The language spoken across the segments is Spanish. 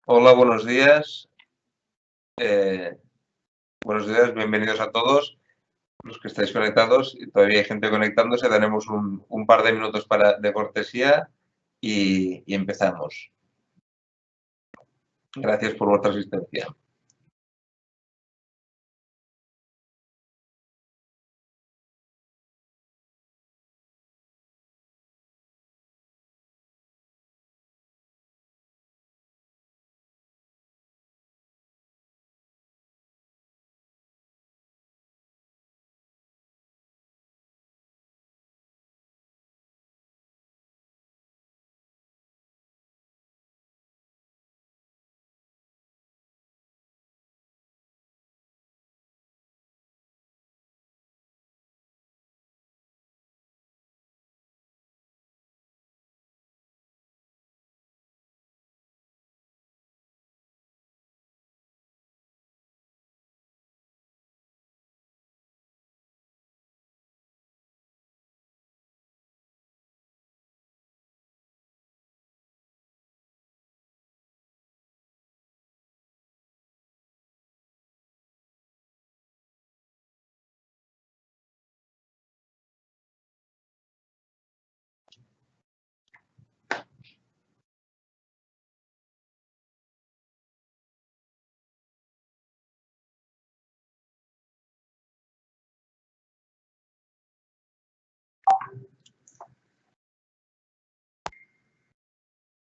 Hola, buenos días. Buenos días, bienvenidos a todos los que estáis conectados. Todavía hay gente conectándose. Tenemos un par de minutos de cortesía y empezamos. Gracias por vuestra asistencia.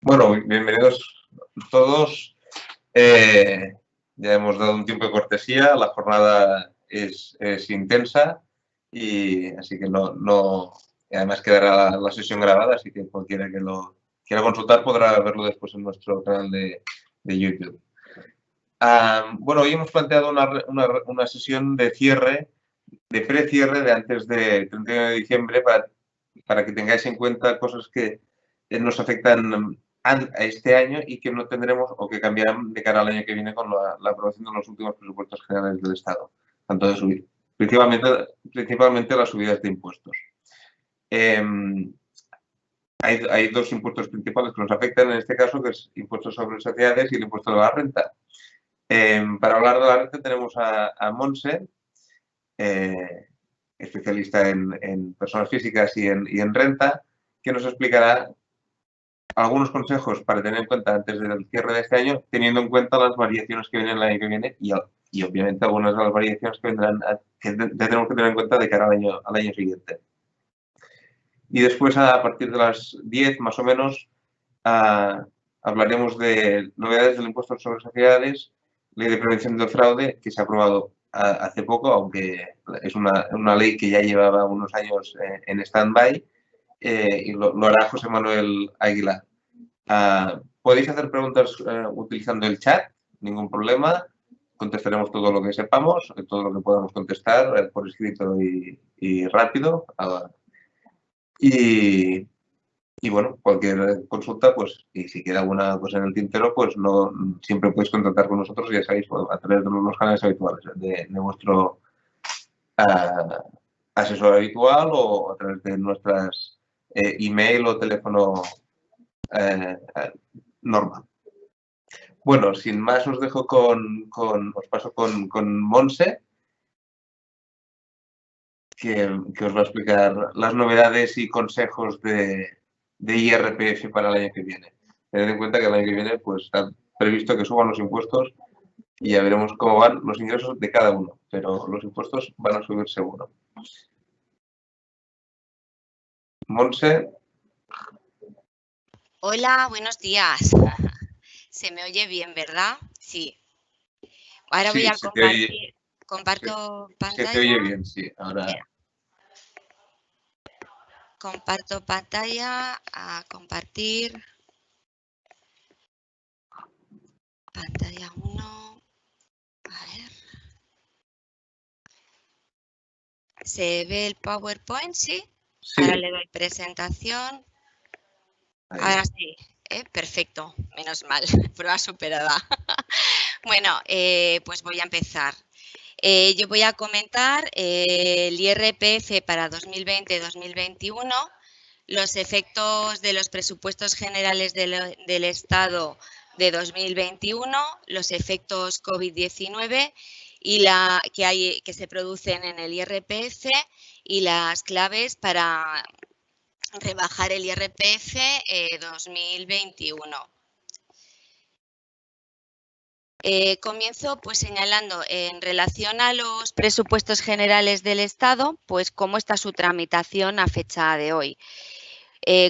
Bueno, bienvenidos todos. Ya hemos dado un tiempo de cortesía. La jornada es intensa y así que además quedará la sesión grabada, así que cualquiera que lo quiera consultar podrá verlo después en nuestro canal de YouTube. Bueno, hoy hemos planteado una sesión de cierre, de precierre de antes del 31 de diciembre para que tengáis en cuenta cosas que nos afectan a este año y que no tendremos o que cambiarán de cara al año que viene con la aprobación de los últimos presupuestos generales del Estado. Tanto de subir, principalmente las subidas de impuestos. Hay dos impuestos principales que nos afectan en este caso, que es impuestos sobre sociedades y el impuesto de la renta. Para hablar de la renta tenemos a Montse, especialista en personas físicas y en renta, que nos explicará algunos consejos para tener en cuenta antes del cierre de este año, teniendo en cuenta las variaciones que vienen el año que viene y obviamente algunas de las variaciones que vendrán, que tenemos que tener en cuenta de cara al año siguiente. Y después, a partir de las 10 más o menos, hablaremos de novedades del impuesto sobre sociedades, ley de prevención del fraude, que se ha aprobado hace poco, aunque es una ley que ya llevaba unos años en stand-by, y lo hará José Manuel Aguilar. Podéis hacer preguntas utilizando el chat, ningún problema. Contestaremos todo lo que sepamos, todo lo que podamos contestar por escrito y rápido. Y bueno, cualquier consulta, pues, y si queda alguna cosa en el tintero, pues siempre podéis contactar con nosotros, ya sabéis, a través de los canales habituales de vuestro asesor habitual o a través de nuestras email o teléfono normal. Bueno, sin más os dejo os paso con Montse, que os va a explicar las novedades y consejos de IRPF para el año que viene. Tened en cuenta que el año que viene pues, está previsto que suban los impuestos y ya veremos cómo van los ingresos de cada uno, pero los impuestos van a subir seguro. Montse. Hola, buenos días. Se me oye bien, ¿verdad? Sí. Ahora voy a compartir. Comparto pantalla. Se te oye bien, sí. Ahora. Mira. Comparto pantalla, a compartir. Pantalla 1. A ver. ¿Se ve el PowerPoint? Sí. Ahora le doy presentación. Ahora sí. Perfecto. Menos mal. Prueba superada. Bueno, pues voy a empezar. Yo voy a comentar el IRPF para 2020-2021, los efectos de los presupuestos generales del Estado de 2021, los efectos COVID-19 y que se producen en el IRPF y las claves para rebajar el IRPF 2021. Comienzo pues señalando en relación a los presupuestos generales del Estado, pues cómo está su tramitación a fecha de hoy.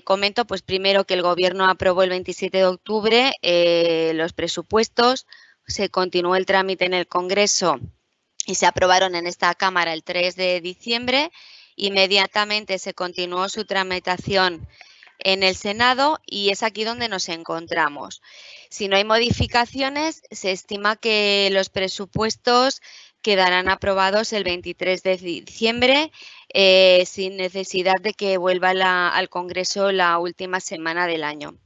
Comento pues primero que el Gobierno aprobó el 27 de octubre los presupuestos, se continuó el trámite en el Congreso y se aprobaron en esta Cámara el 3 de diciembre. Inmediatamente se continuó su tramitación en el Senado y es aquí donde nos encontramos. Si no hay modificaciones, se estima que los presupuestos quedarán aprobados el 23 de diciembre sin necesidad de que vuelva al Congreso la última semana del año.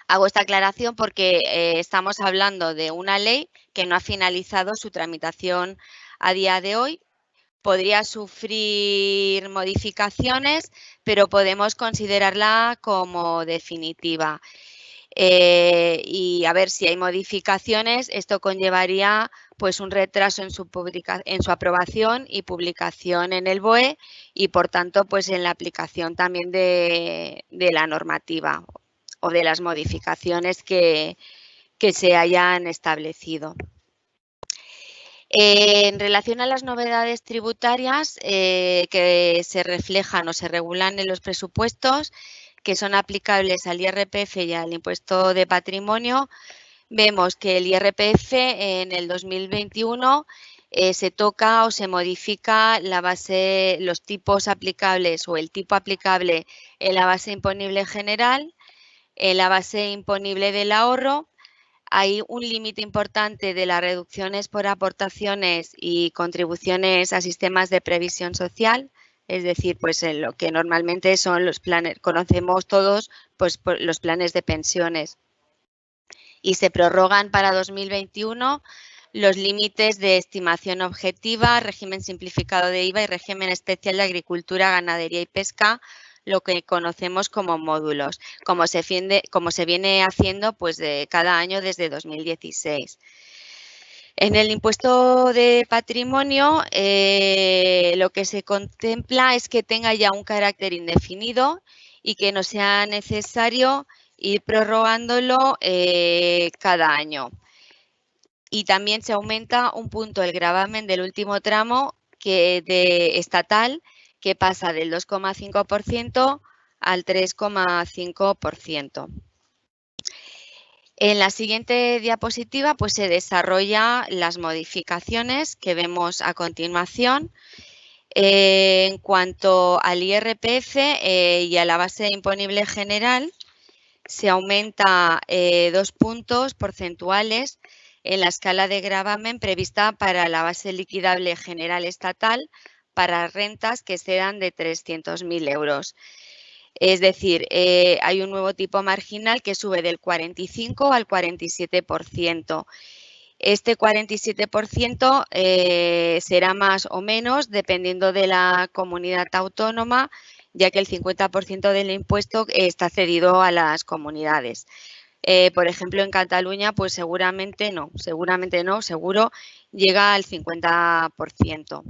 Hago esta aclaración porque estamos hablando de una ley que no ha finalizado su tramitación a día de hoy. Podría sufrir modificaciones, pero podemos considerarla como definitiva. Y a ver si hay modificaciones, esto conllevaría pues un retraso en su aprobación y publicación en el BOE y por tanto pues en la aplicación también de la normativa o de las modificaciones que se hayan establecido. En relación a las novedades tributarias que se reflejan o se regulan en los presupuestos, que son aplicables al IRPF y al impuesto de patrimonio, vemos que el IRPF en el 2021 se toca o se modifica la base, los tipos aplicables o el tipo aplicable en la base imponible general, en la base imponible del ahorro. Hay un límite importante de las reducciones por aportaciones y contribuciones a sistemas de previsión social, es decir, pues en lo que normalmente son los planes, conocemos todos pues los planes de pensiones. Y se prorrogan para 2021 los límites de estimación objetiva, régimen simplificado de IVA y régimen especial de agricultura, ganadería y pesca, lo que conocemos como módulos, como se viene haciendo pues de cada año desde 2016. En el impuesto de patrimonio lo que se contempla es que tenga ya un carácter indefinido y que no sea necesario ir prorrogándolo cada año. Y también se aumenta un punto el gravamen del último tramo estatal, que pasa del 2,5% al 3,5%. En la siguiente diapositiva pues, se desarrollan las modificaciones que vemos a continuación. En cuanto al IRPF y a la base imponible general, se aumenta 2 puntos porcentuales en la escala de gravamen prevista para la base liquidable general estatal para rentas que excedan de 300.000 euros. Es decir, hay un nuevo tipo marginal que sube del 45 al 47%. Este 47% será más o menos dependiendo de la comunidad autónoma, ya que el 50% del impuesto está cedido a las comunidades. Por ejemplo, en Cataluña, pues seguro llega al 50%.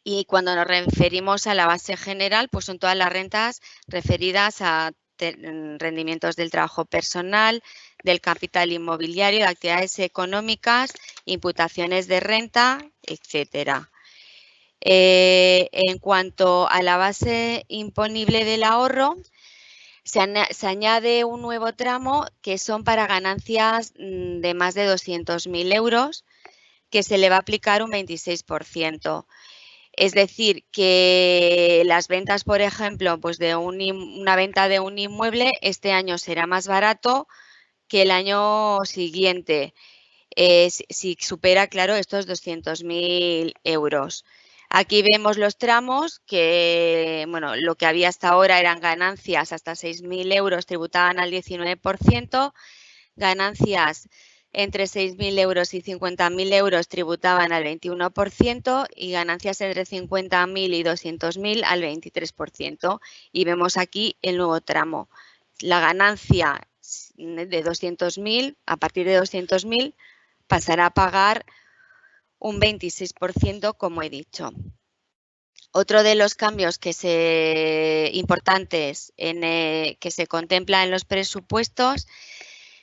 Y cuando nos referimos a la base general, pues son todas las rentas referidas a rendimientos del trabajo personal, del capital inmobiliario, de actividades económicas, imputaciones de renta, etcétera. En cuanto a la base imponible del ahorro, se añade un nuevo tramo que son para ganancias de más de 200.000 euros, que se le va a aplicar un 26%. Es decir, que las ventas, por ejemplo, pues de una venta de un inmueble este año será más barato que el año siguiente, si supera, claro, estos 200.000 euros. Aquí vemos los tramos que, bueno, lo que había hasta ahora eran ganancias hasta 6.000 euros, tributaban al 19%, ganancias entre 6.000 euros y 50.000 euros tributaban al 21% y ganancias entre 50.000 y 200.000 al 23%. Y vemos aquí el nuevo tramo. La ganancia de 200.000, a partir de 200.000, pasará a pagar un 26%, como he dicho. Otro de los cambios importantes que se contempla en los presupuestos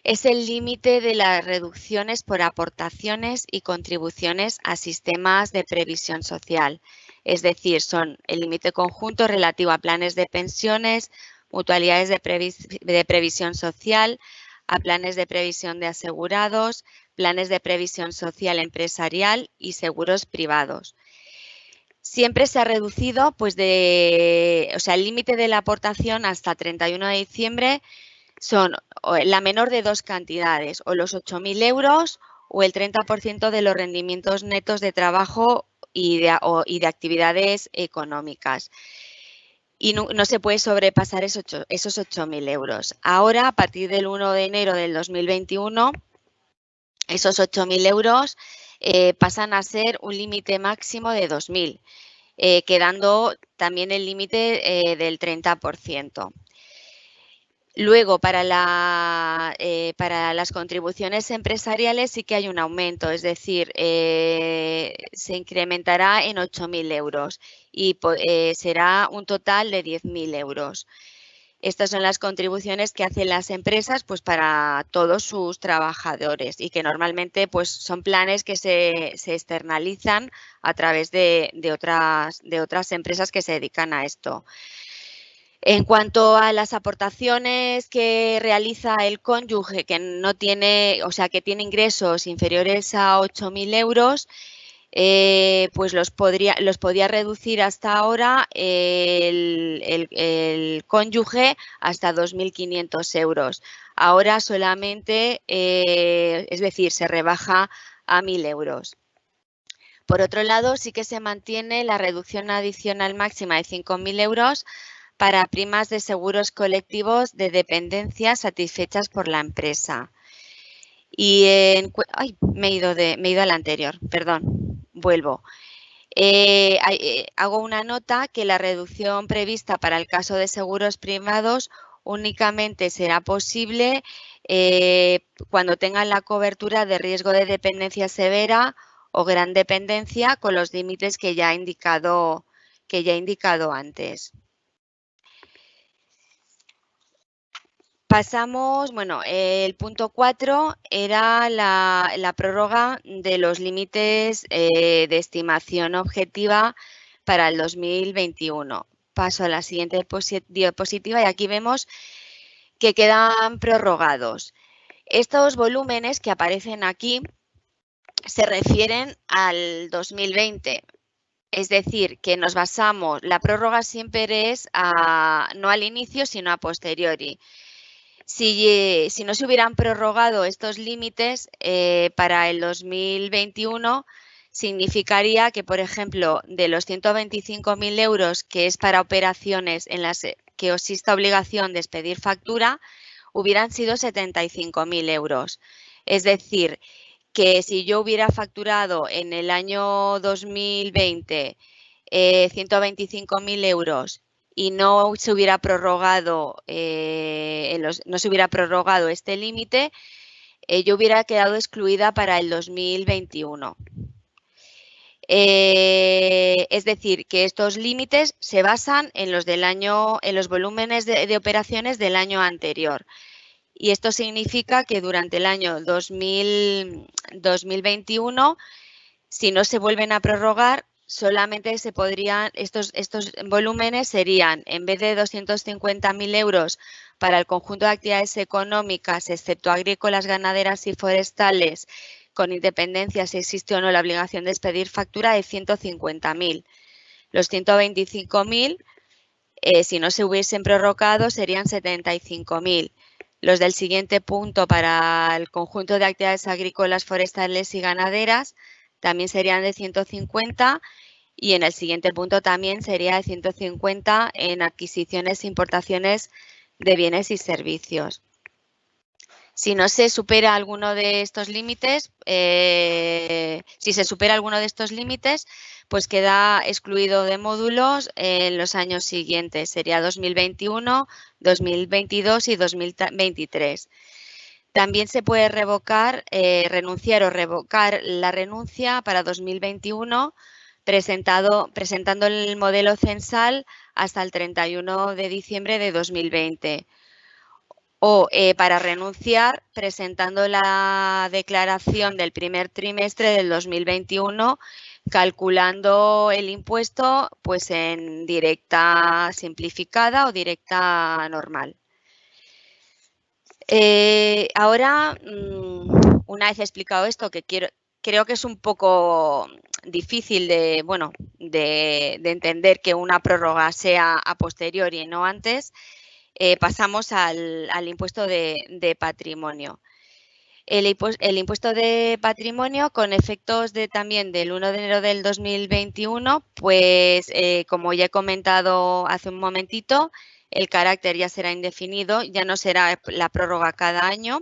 es el límite de las reducciones por aportaciones y contribuciones a sistemas de previsión social. Es decir, son el límite conjunto relativo a planes de pensiones, mutualidades de previsión social, a planes de previsión de asegurados, planes de previsión social empresarial y seguros privados. Siempre se ha reducido, el límite de la aportación hasta 31 de diciembre son la menor de dos cantidades, o los 8.000 euros o el 30% de los rendimientos netos de trabajo y de actividades económicas. Y no se puede sobrepasar esos 8.000 euros. Ahora, a partir del 1 de enero del 2021, esos 8.000 euros pasan a ser un límite máximo de 2.000, quedando también el límite del 30%. Luego, para las contribuciones empresariales sí que hay un aumento, es decir, se incrementará en 8.000 euros y será un total de 10.000 euros. Estas son las contribuciones que hacen las empresas para todos sus trabajadores y que normalmente son planes que se externalizan a través de otras empresas que se dedican a esto. En cuanto a las aportaciones que realiza el cónyuge que no tiene, que tiene ingresos inferiores a 8.000 euros, los podía reducir hasta ahora el cónyuge hasta 2.500 euros. Ahora solamente, es decir, se rebaja a 1.000 euros. Por otro lado, sí que se mantiene la reducción adicional máxima de 5.000 euros para primas de seguros colectivos de dependencia satisfechas por la empresa. Y me he ido al anterior, perdón, vuelvo. Hago una nota que la reducción prevista para el caso de seguros privados únicamente será posible cuando tengan la cobertura de riesgo de dependencia severa o gran dependencia con los límites que ya he indicado antes. Pasamos, el punto 4 era la prórroga de los límites de estimación objetiva para el 2021. Paso a la siguiente diapositiva y aquí vemos que quedan prorrogados. Estos volúmenes que aparecen aquí se refieren al 2020. Es decir, que nos basamos, la prórroga siempre es no al inicio, sino a posteriori. Si no se hubieran prorrogado estos límites para el 2021, significaría que, por ejemplo, de los 125.000 euros, que es para operaciones en las que exista obligación de expedir factura, hubieran sido 75.000 euros. Es decir, que si yo hubiera facturado en el año 2020 125.000 euros y no se hubiera prorrogado, este límite, yo hubiera quedado excluida para el 2021. Es decir, que estos límites se basan en los volúmenes de operaciones del año anterior. Y esto significa que durante el año 2021, si no se vuelven a prorrogar, solamente estos volúmenes serían, en vez de 250.000 euros para el conjunto de actividades económicas, excepto agrícolas, ganaderas y forestales, con independencia si existe o no la obligación de expedir factura, de 150.000. Los 125.000, si no se hubiesen prorrogado, serían 75.000. Los del siguiente punto para el conjunto de actividades agrícolas, forestales y ganaderas también serían de 150 y en el siguiente punto también sería de 150 en adquisiciones e importaciones de bienes y servicios. Si no se supera alguno de estos límites, si se supera alguno de estos límites, pues queda excluido de módulos en los años siguientes. Sería 2021, 2022 y 2023. También se puede revocar, renunciar o revocar la renuncia para 2021 presentando el modelo censal hasta el 31 de diciembre de 2020. O para renunciar presentando la declaración del primer trimestre del 2021 calculando el impuesto pues en directa simplificada o directa normal. Ahora, una vez explicado esto, que creo que es un poco difícil de entender que una prórroga sea a posteriori y no antes, pasamos al impuesto de patrimonio. El impuesto de patrimonio, con efectos también del 1 de enero del 2021, pues como ya he comentado hace un momentito, el carácter ya será indefinido, ya no será la prórroga cada año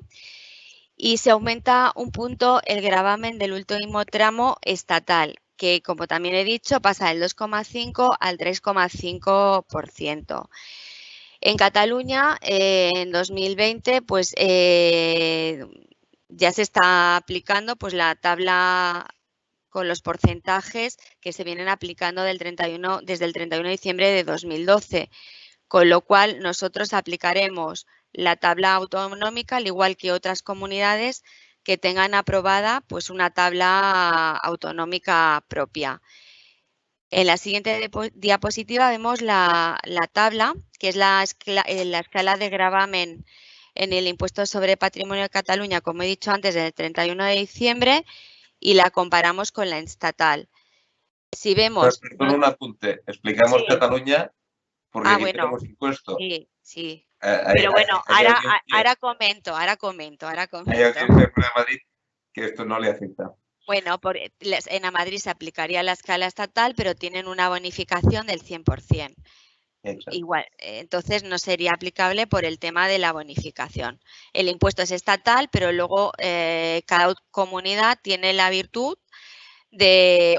y se aumenta un punto el gravamen del último tramo estatal, que como también he dicho pasa del 2,5 al 3,5%. En Cataluña, en 2020, pues ya se está aplicando pues la tabla con los porcentajes que se vienen aplicando desde el 31 de diciembre de 2012, con lo cual nosotros aplicaremos la tabla autonómica al igual que otras comunidades que tengan aprobada pues una tabla autonómica propia. En la siguiente diapositiva vemos la tabla, que es la escala de gravamen en el impuesto sobre patrimonio de Cataluña, como he dicho antes, del 31 de diciembre, y la comparamos con la estatal. Si vemos... Con un apunte, explicamos sí. Cataluña porque aquí tenemos impuesto. Sí, sí. Pero bueno, ahora comento. Hay audiencia de Madrid que esto no le afecta. Bueno, en Madrid se aplicaría la escala estatal, pero tienen una bonificación del 100%. Exacto. Igual, entonces no sería aplicable por el tema de la bonificación. El impuesto es estatal, pero luego cada comunidad tiene la virtud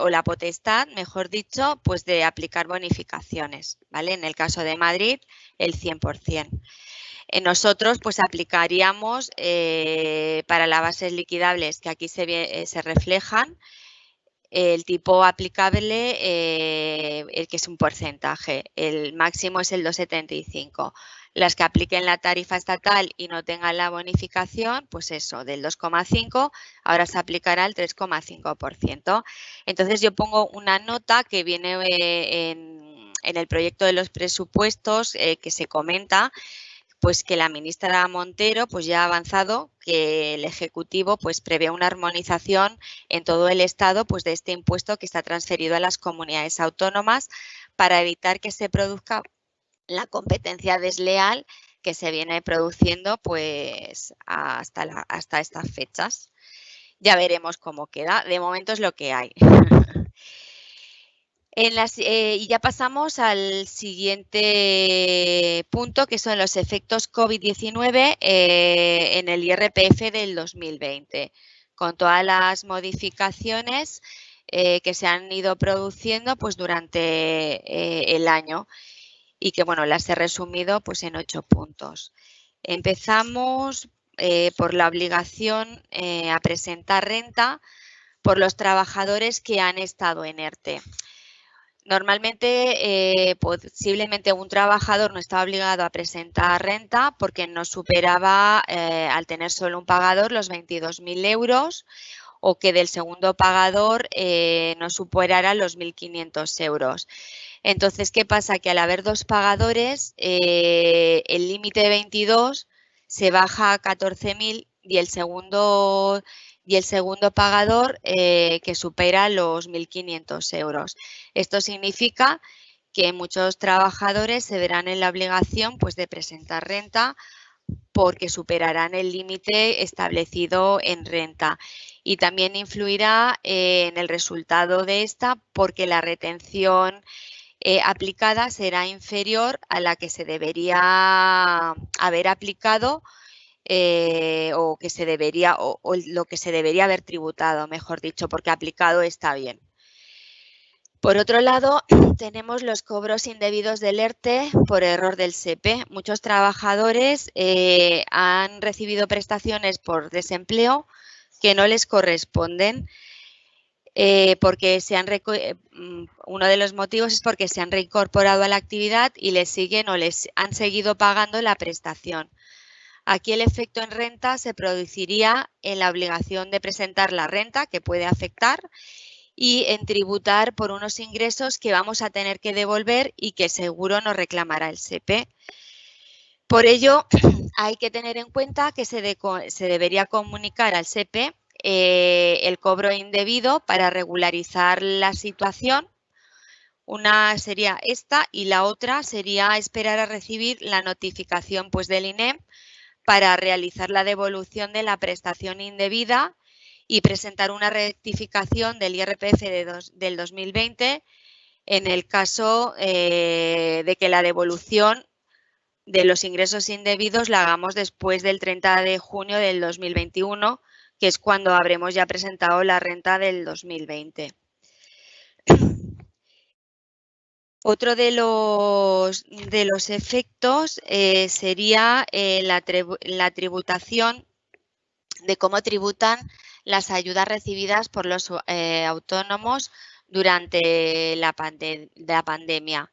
o la potestad, mejor dicho, pues de aplicar bonificaciones, ¿vale? En el caso de Madrid, el 100%. Nosotros pues aplicaríamos para las bases liquidables que aquí se reflejan el tipo aplicable, el que es un porcentaje, el máximo es el 2,75. Las que apliquen la tarifa estatal y no tengan la bonificación, pues eso, del 2,5, ahora se aplicará el 3,5%. Entonces yo pongo una nota que viene en el proyecto de los presupuestos que se comenta, pues que la ministra Montero pues ya ha avanzado que el Ejecutivo pues prevé una armonización en todo el Estado pues de este impuesto que está transferido a las comunidades autónomas para evitar que se produzca la competencia desleal que se viene produciendo pues hasta estas fechas. Ya veremos cómo queda. De momento es lo que hay. Y ya pasamos al siguiente punto, que son los efectos COVID-19 en el IRPF del 2020, con todas las modificaciones que se han ido produciendo pues, durante el año y que bueno, las he resumido pues, en 8 puntos. Empezamos por la obligación a presentar renta por los trabajadores que han estado en ERTE. Normalmente, posiblemente un trabajador no está obligado a presentar renta porque no superaba, al tener solo un pagador, los 22.000 euros o que del segundo pagador no superara los 1.500 euros. Entonces, ¿qué pasa? Que al haber dos pagadores, el límite de 22 se baja a 14.000 y el segundo pagador que supera los 1.500 euros. Esto significa que muchos trabajadores se verán en la obligación pues, de presentar renta porque superarán el límite establecido en renta y también influirá en el resultado de esta porque la retención aplicada será inferior a la que se debería haber aplicado o que se debería, o lo que se debería haber tributado, mejor dicho, porque aplicado está bien. Por otro lado, tenemos los cobros indebidos del ERTE por error del SEPE. Muchos trabajadores han recibido prestaciones por desempleo que no les corresponden porque uno de los motivos es porque se han reincorporado a la actividad y les siguen o les han seguido pagando la prestación. Aquí el efecto en renta se produciría en la obligación de presentar la renta que puede afectar y en tributar por unos ingresos que vamos a tener que devolver y que seguro nos reclamará el SEPE. Por ello, hay que tener en cuenta que se debería comunicar al SEPE el cobro indebido para regularizar la situación. Una sería esta y la otra sería esperar a recibir la notificación del INEM para realizar la devolución de la prestación indebida y presentar una rectificación del IRPF del 2020 en el caso de que la devolución de los ingresos indebidos la hagamos después del 30 de junio del 2021, que es cuando habremos ya presentado la renta del 2020. Otro de los efectos sería la tributación de cómo tributan las ayudas recibidas por los autónomos durante la pandemia.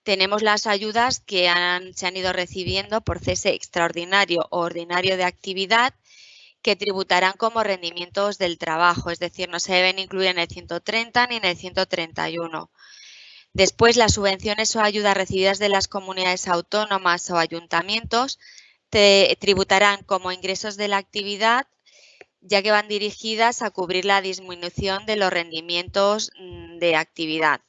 Tenemos las ayudas que se han ido recibiendo por cese extraordinario o ordinario de actividad que tributarán como rendimientos del trabajo, es decir, no se deben incluir en el 130 ni en el 131. Después, las subvenciones o ayudas recibidas de las comunidades autónomas o ayuntamientos tributarán como ingresos de la actividad, ya que van dirigidas a cubrir la disminución de los rendimientos de actividad.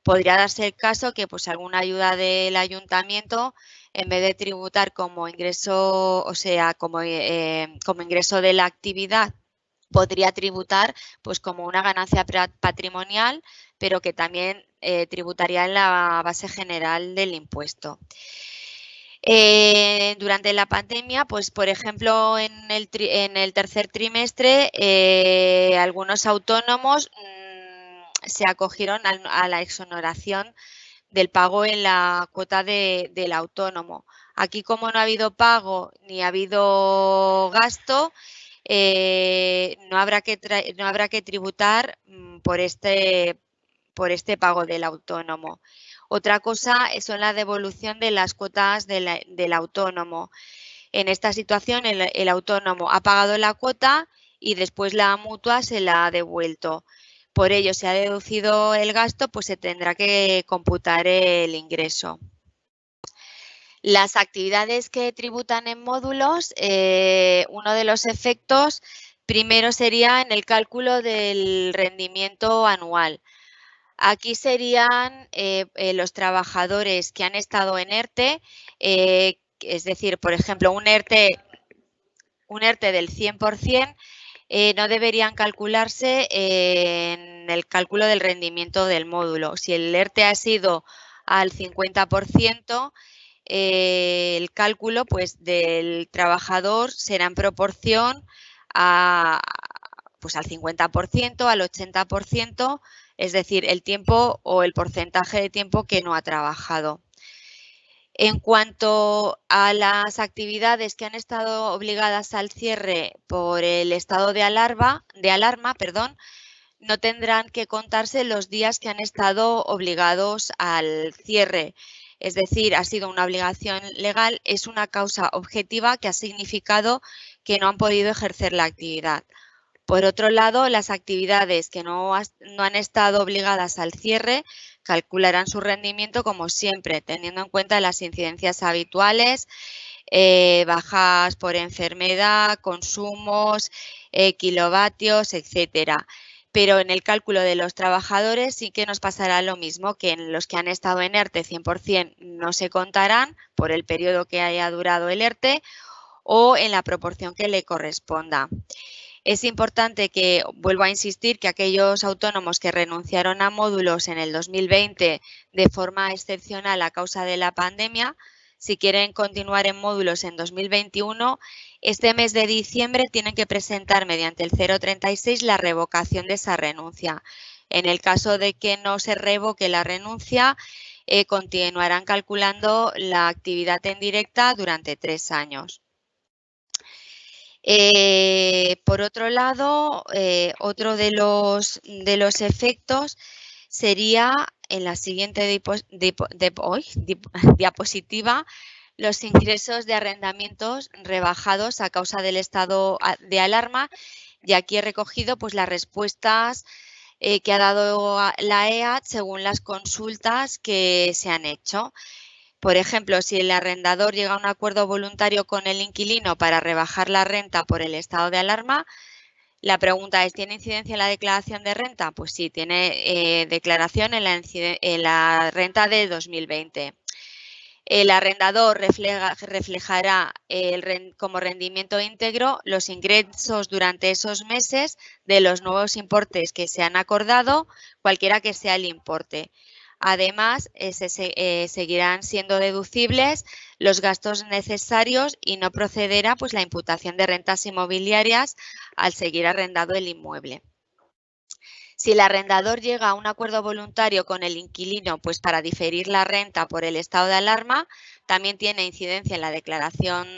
Podría darse el caso que alguna ayuda del ayuntamiento, en vez de tributar como ingreso, o sea, como ingreso de la actividad, podría tributar como una ganancia patrimonial, pero que también tributaría en la base general del impuesto. Durante la pandemia, por ejemplo, en el tercer trimestre, algunos autónomos se acogieron a la exoneración del pago en la cuota del autónomo. Aquí, como no ha habido pago ni ha habido gasto, no habrá que tributar por este pago del autónomo. Otra cosa son la devolución de las cuotas del autónomo. En esta situación, el autónomo ha pagado la cuota y después la mutua se la ha devuelto. Por ello, si ha deducido el gasto, se tendrá que computar el ingreso. Las actividades que tributan en módulos, uno de los efectos primero sería en el cálculo del rendimiento anual. Aquí serían los trabajadores que han estado en ERTE, es decir, por ejemplo, un ERTE del 100%, no deberían calcularse en el cálculo del rendimiento del módulo. Si el ERTE ha sido al 50%, el cálculo del trabajador será en proporción al 50%, al 80%, es decir, el tiempo o el porcentaje de tiempo que no ha trabajado. En cuanto a las actividades que han estado obligadas al cierre por el estado de alarma, no tendrán que contarse los días que han estado obligados al cierre. Es decir, ha sido una obligación legal, es una causa objetiva que ha significado que no han podido ejercer la actividad. Por otro lado, las actividades que no han estado obligadas al cierre calcularán su rendimiento como siempre, teniendo en cuenta las incidencias habituales, bajas por enfermedad, consumos, kilovatios, etcétera. Pero en el cálculo de los trabajadores sí que nos pasará lo mismo, que en los que han estado en ERTE 100% no se contarán por el periodo que haya durado el ERTE o en la proporción que le corresponda. Es importante que, vuelvo a insistir, que aquellos autónomos que renunciaron a módulos en el 2020 de forma excepcional a causa de la pandemia si quieren continuar en módulos en 2021, este mes de diciembre tienen que presentar mediante el 036 la revocación de esa renuncia. En el caso de que no se revoque la renuncia, continuarán calculando la actividad en directa durante 3 años. Por otro lado, otro de los efectos sería en la siguiente diapositiva los ingresos de arrendamientos rebajados a causa del estado de alarma, y aquí he recogido pues las respuestas que ha dado la EAT según las consultas que se han hecho. Por ejemplo, si el arrendador llega a un acuerdo voluntario con el inquilino para rebajar la renta por el estado de alarma, la pregunta es, ¿tiene incidencia en la declaración de renta? Pues sí, tiene declaración en la renta de 2020. El arrendador reflejará como rendimiento íntegro los ingresos durante esos meses de los nuevos importes que se han acordado, cualquiera que sea el importe. Además, seguirán siendo deducibles los gastos necesarios y no procederá pues, la imputación de rentas inmobiliarias al seguir arrendado el inmueble. Si el arrendador llega a un acuerdo voluntario con el inquilino pues, para diferir la renta por el estado de alarma, también tiene incidencia en la declaración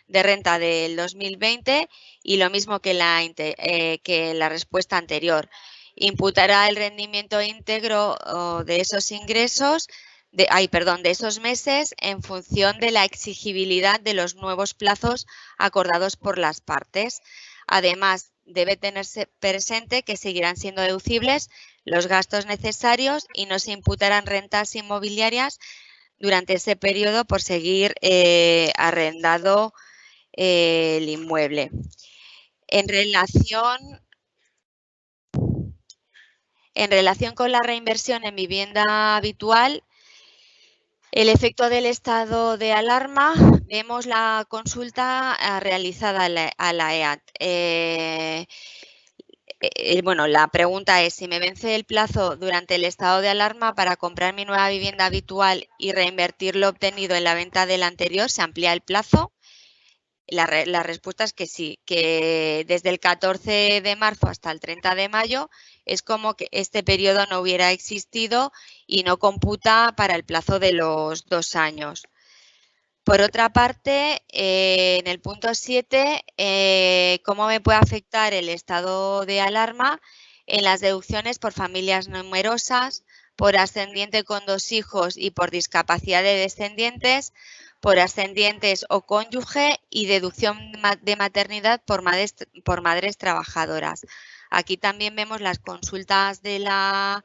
de renta del 2020 y lo mismo que la respuesta anterior. Imputará el rendimiento íntegro de esos ingresos, de esos meses en función de la exigibilidad de los nuevos plazos acordados por las partes. Además, debe tenerse presente que seguirán siendo deducibles los gastos necesarios y no se imputarán rentas inmobiliarias durante ese periodo por seguir arrendado el inmueble. En relación con la reinversión en vivienda habitual, el efecto del estado de alarma, vemos la consulta realizada a la EAT. Bueno, la pregunta es, si me vence el plazo durante el estado de alarma para comprar mi nueva vivienda habitual y reinvertir lo obtenido en la venta del anterior, ¿se amplía el plazo? La respuesta es que sí, que desde el 14 de marzo hasta el 30 de mayo es como que este periodo no hubiera existido y no computa para el plazo de los 2 años. Por otra parte, en el punto 7, ¿cómo me puede afectar el estado de alarma en las deducciones por familias numerosas, por ascendiente con 2 hijos y por discapacidad de descendientes, por ascendientes o cónyuge y deducción de maternidad por madres trabajadoras? Aquí también vemos las consultas de a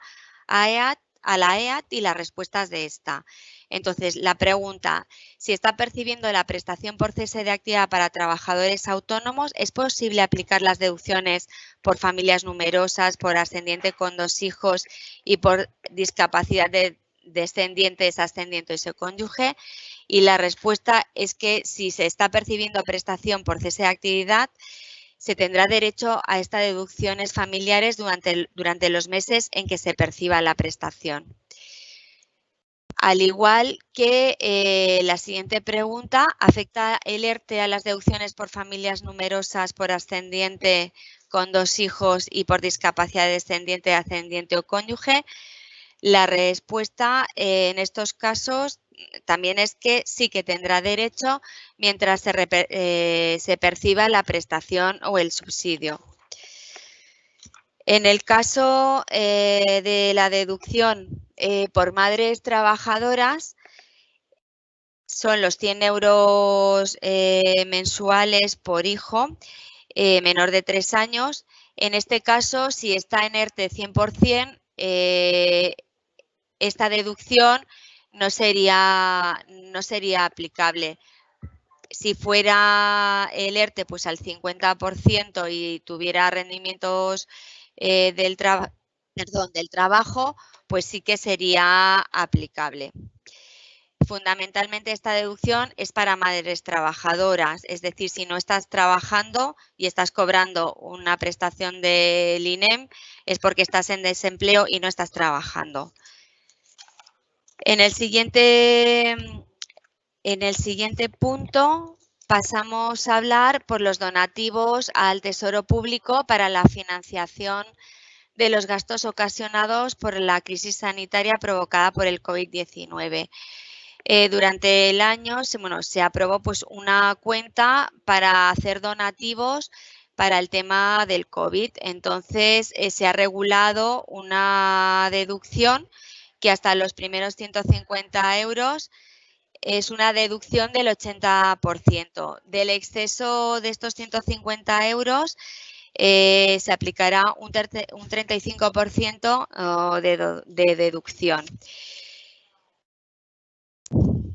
la EAT y las respuestas de esta. Entonces, la pregunta, si está percibiendo la prestación por cese de actividad para trabajadores autónomos, ¿es posible aplicar las deducciones por familias numerosas, por ascendiente con 2 hijos y por discapacidad de descendientes, ascendientes o cónyuge? Y la respuesta es que si se está percibiendo prestación por cese de actividad, se tendrá derecho a estas deducciones familiares durante los meses en que se perciba la prestación. Al igual que la siguiente pregunta, ¿afecta el ERTE a las deducciones por familias numerosas, por ascendiente con 2 hijos y por discapacidad descendiente, ascendiente o cónyuge? La respuesta en estos casos también es que sí que tendrá derecho mientras se perciba la prestación o el subsidio. En el caso de la deducción por madres trabajadoras, son los 100 euros mensuales por hijo menor de 3 años. En este caso, si está en ERTE 100%, esta deducción no sería aplicable. Si fuera el ERTE pues al 50% y tuviera rendimientos del trabajo, pues sí que sería aplicable. Fundamentalmente esta deducción es para madres trabajadoras, es decir, si no estás trabajando y estás cobrando una prestación del INEM es porque estás en desempleo y no estás trabajando. En el siguiente En el siguiente punto pasamos a hablar por los donativos al Tesoro Público para la financiación de los gastos ocasionados por la crisis sanitaria provocada por el COVID-19. Durante el año se aprobó pues, una cuenta para hacer donativos para el tema del COVID. Entonces, se ha regulado una deducción que hasta los primeros 150 euros es una deducción del 80%. Del exceso de estos 150 euros se aplicará un 35% de deducción.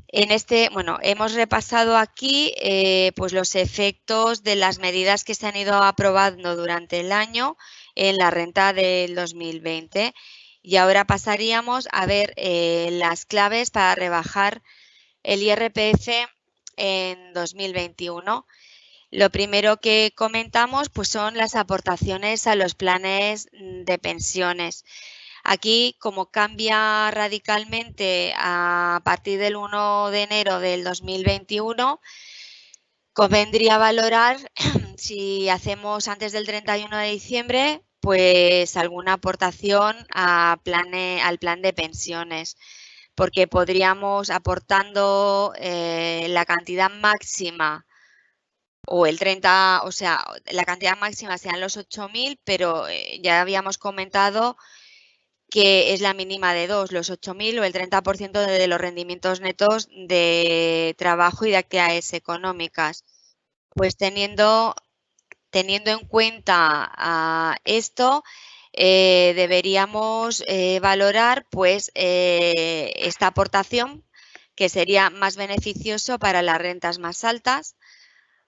Hemos repasado aquí pues los efectos de las medidas que se han ido aprobando durante el año en la renta del 2020 y ahora pasaríamos a ver las claves para rebajar el IRPF en 2021. Lo primero que comentamos pues, son las aportaciones a los planes de pensiones. Aquí, como cambia radicalmente a partir del 1 de enero del 2021, convendría valorar si hacemos antes del 31 de diciembre pues alguna aportación al plan de pensiones, porque podríamos, aportando la cantidad máxima o el 30, o sea, la cantidad máxima sean los 8.000, pero ya habíamos comentado que es la mínima de dos, los 8.000 o el 30% de los rendimientos netos de trabajo y de actividades económicas. Pues teniendo en cuenta esto, deberíamos valorar pues esta aportación, que sería más beneficioso para las rentas más altas,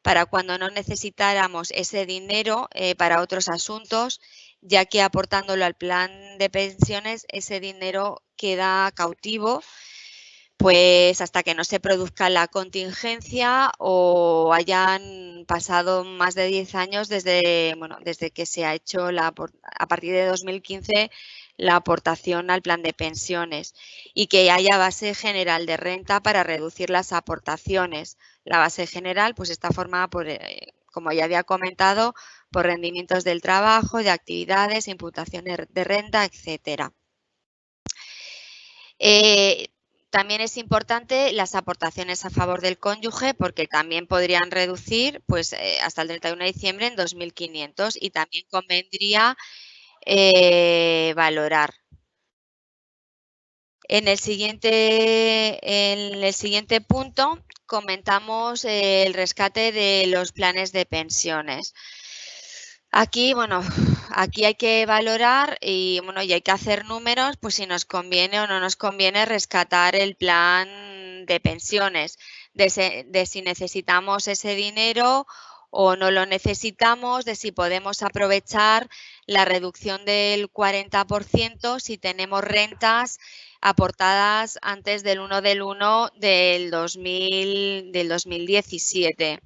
para cuando no necesitáramos ese dinero para otros asuntos, ya que aportándolo al plan de pensiones ese dinero queda cautivo pues hasta que no se produzca la contingencia o hayan pasado más de 10 años desde que se ha hecho a partir de 2015 la aportación al plan de pensiones y que haya base general de renta para reducir las aportaciones. La base general pues está formada por, como ya había comentado, por rendimientos del trabajo, de actividades, imputaciones de renta, etcétera. También es importante las aportaciones a favor del cónyuge porque también podrían reducir pues, hasta el 31 de diciembre en 2.500 y también convendría valorar. En el siguiente punto comentamos el rescate de los planes de pensiones. Aquí, aquí hay que valorar y hay que hacer números, pues si nos conviene o no nos conviene rescatar el plan de pensiones, de si necesitamos ese dinero o no lo necesitamos, de si podemos aprovechar la reducción del 40% si tenemos rentas aportadas antes del 1 del 1 del 2017.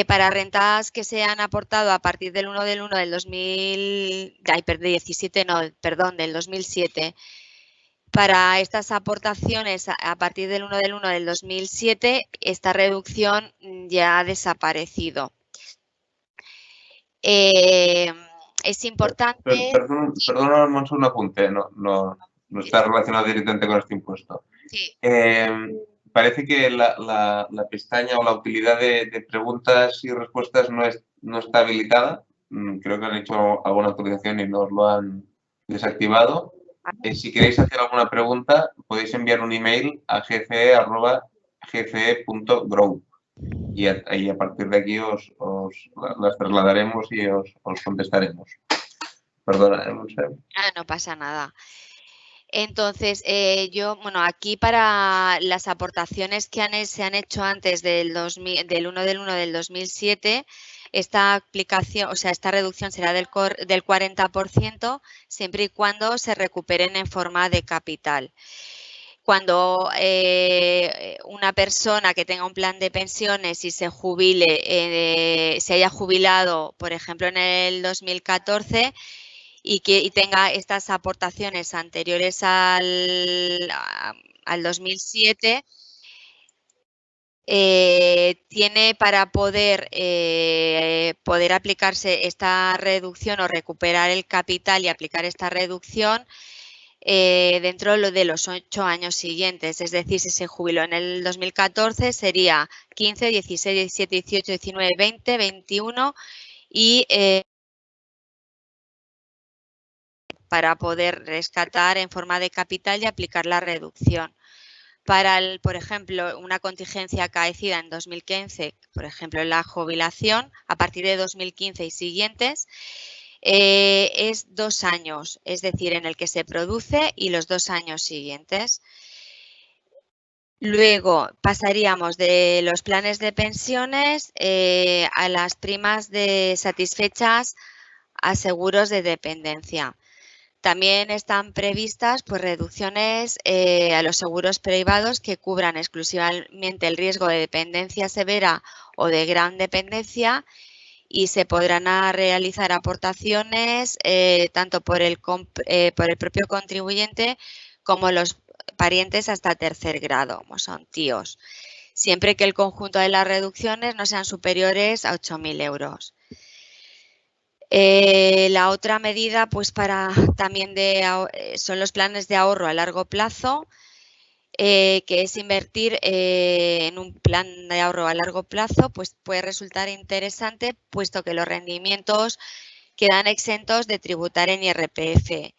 Para rentas que se han aportado a partir del 1 del 1 del 2007, para estas aportaciones a partir del 1 del 1 del 2007, esta reducción ya ha desaparecido. Es importante... Perdona, un apunte, no está relacionado directamente con este impuesto. Sí. Parece que la pestaña o la utilidad de preguntas y respuestas no está habilitada. Creo que han hecho alguna actualización y nos lo han desactivado. Si queréis hacer alguna pregunta, podéis enviar un email a gce@gce.group y a partir de aquí os las trasladaremos y os contestaremos. Perdona, no sé. No pasa nada. Entonces, aquí para las aportaciones que se han hecho antes del 1 del 1 del 2007, esta aplicación, o sea, esta reducción será del 40% siempre y cuando se recuperen en forma de capital. Cuando una persona que tenga un plan de pensiones y se jubile, se haya jubilado, por ejemplo, en el 2014, y tenga estas aportaciones anteriores al 2007, tiene para poder aplicarse esta reducción o recuperar el capital y aplicar esta reducción dentro de los 8 años siguientes. Es decir, si se jubiló en el 2014 sería 15, 16, 17, 18, 19, 20, 21 y para poder rescatar en forma de capital y aplicar la reducción. Para, por ejemplo, una contingencia acaecida en 2015, por ejemplo, la jubilación, a partir de 2015 y siguientes, es 2 años, es decir, en el que se produce y los 2 años siguientes. Luego pasaríamos de los planes de pensiones a las primas satisfechas a seguros de dependencia. También están previstas pues, reducciones a los seguros privados que cubran exclusivamente el riesgo de dependencia severa o de gran dependencia y se podrán realizar aportaciones tanto por el propio contribuyente como los parientes hasta tercer grado, como son tíos, siempre que el conjunto de las reducciones no sean superiores a 8.000 euros. La otra medida, pues también son los planes de ahorro a largo plazo, que es invertir en un plan de ahorro a largo plazo, pues puede resultar interesante, puesto que los rendimientos quedan exentos de tributar en IRPF.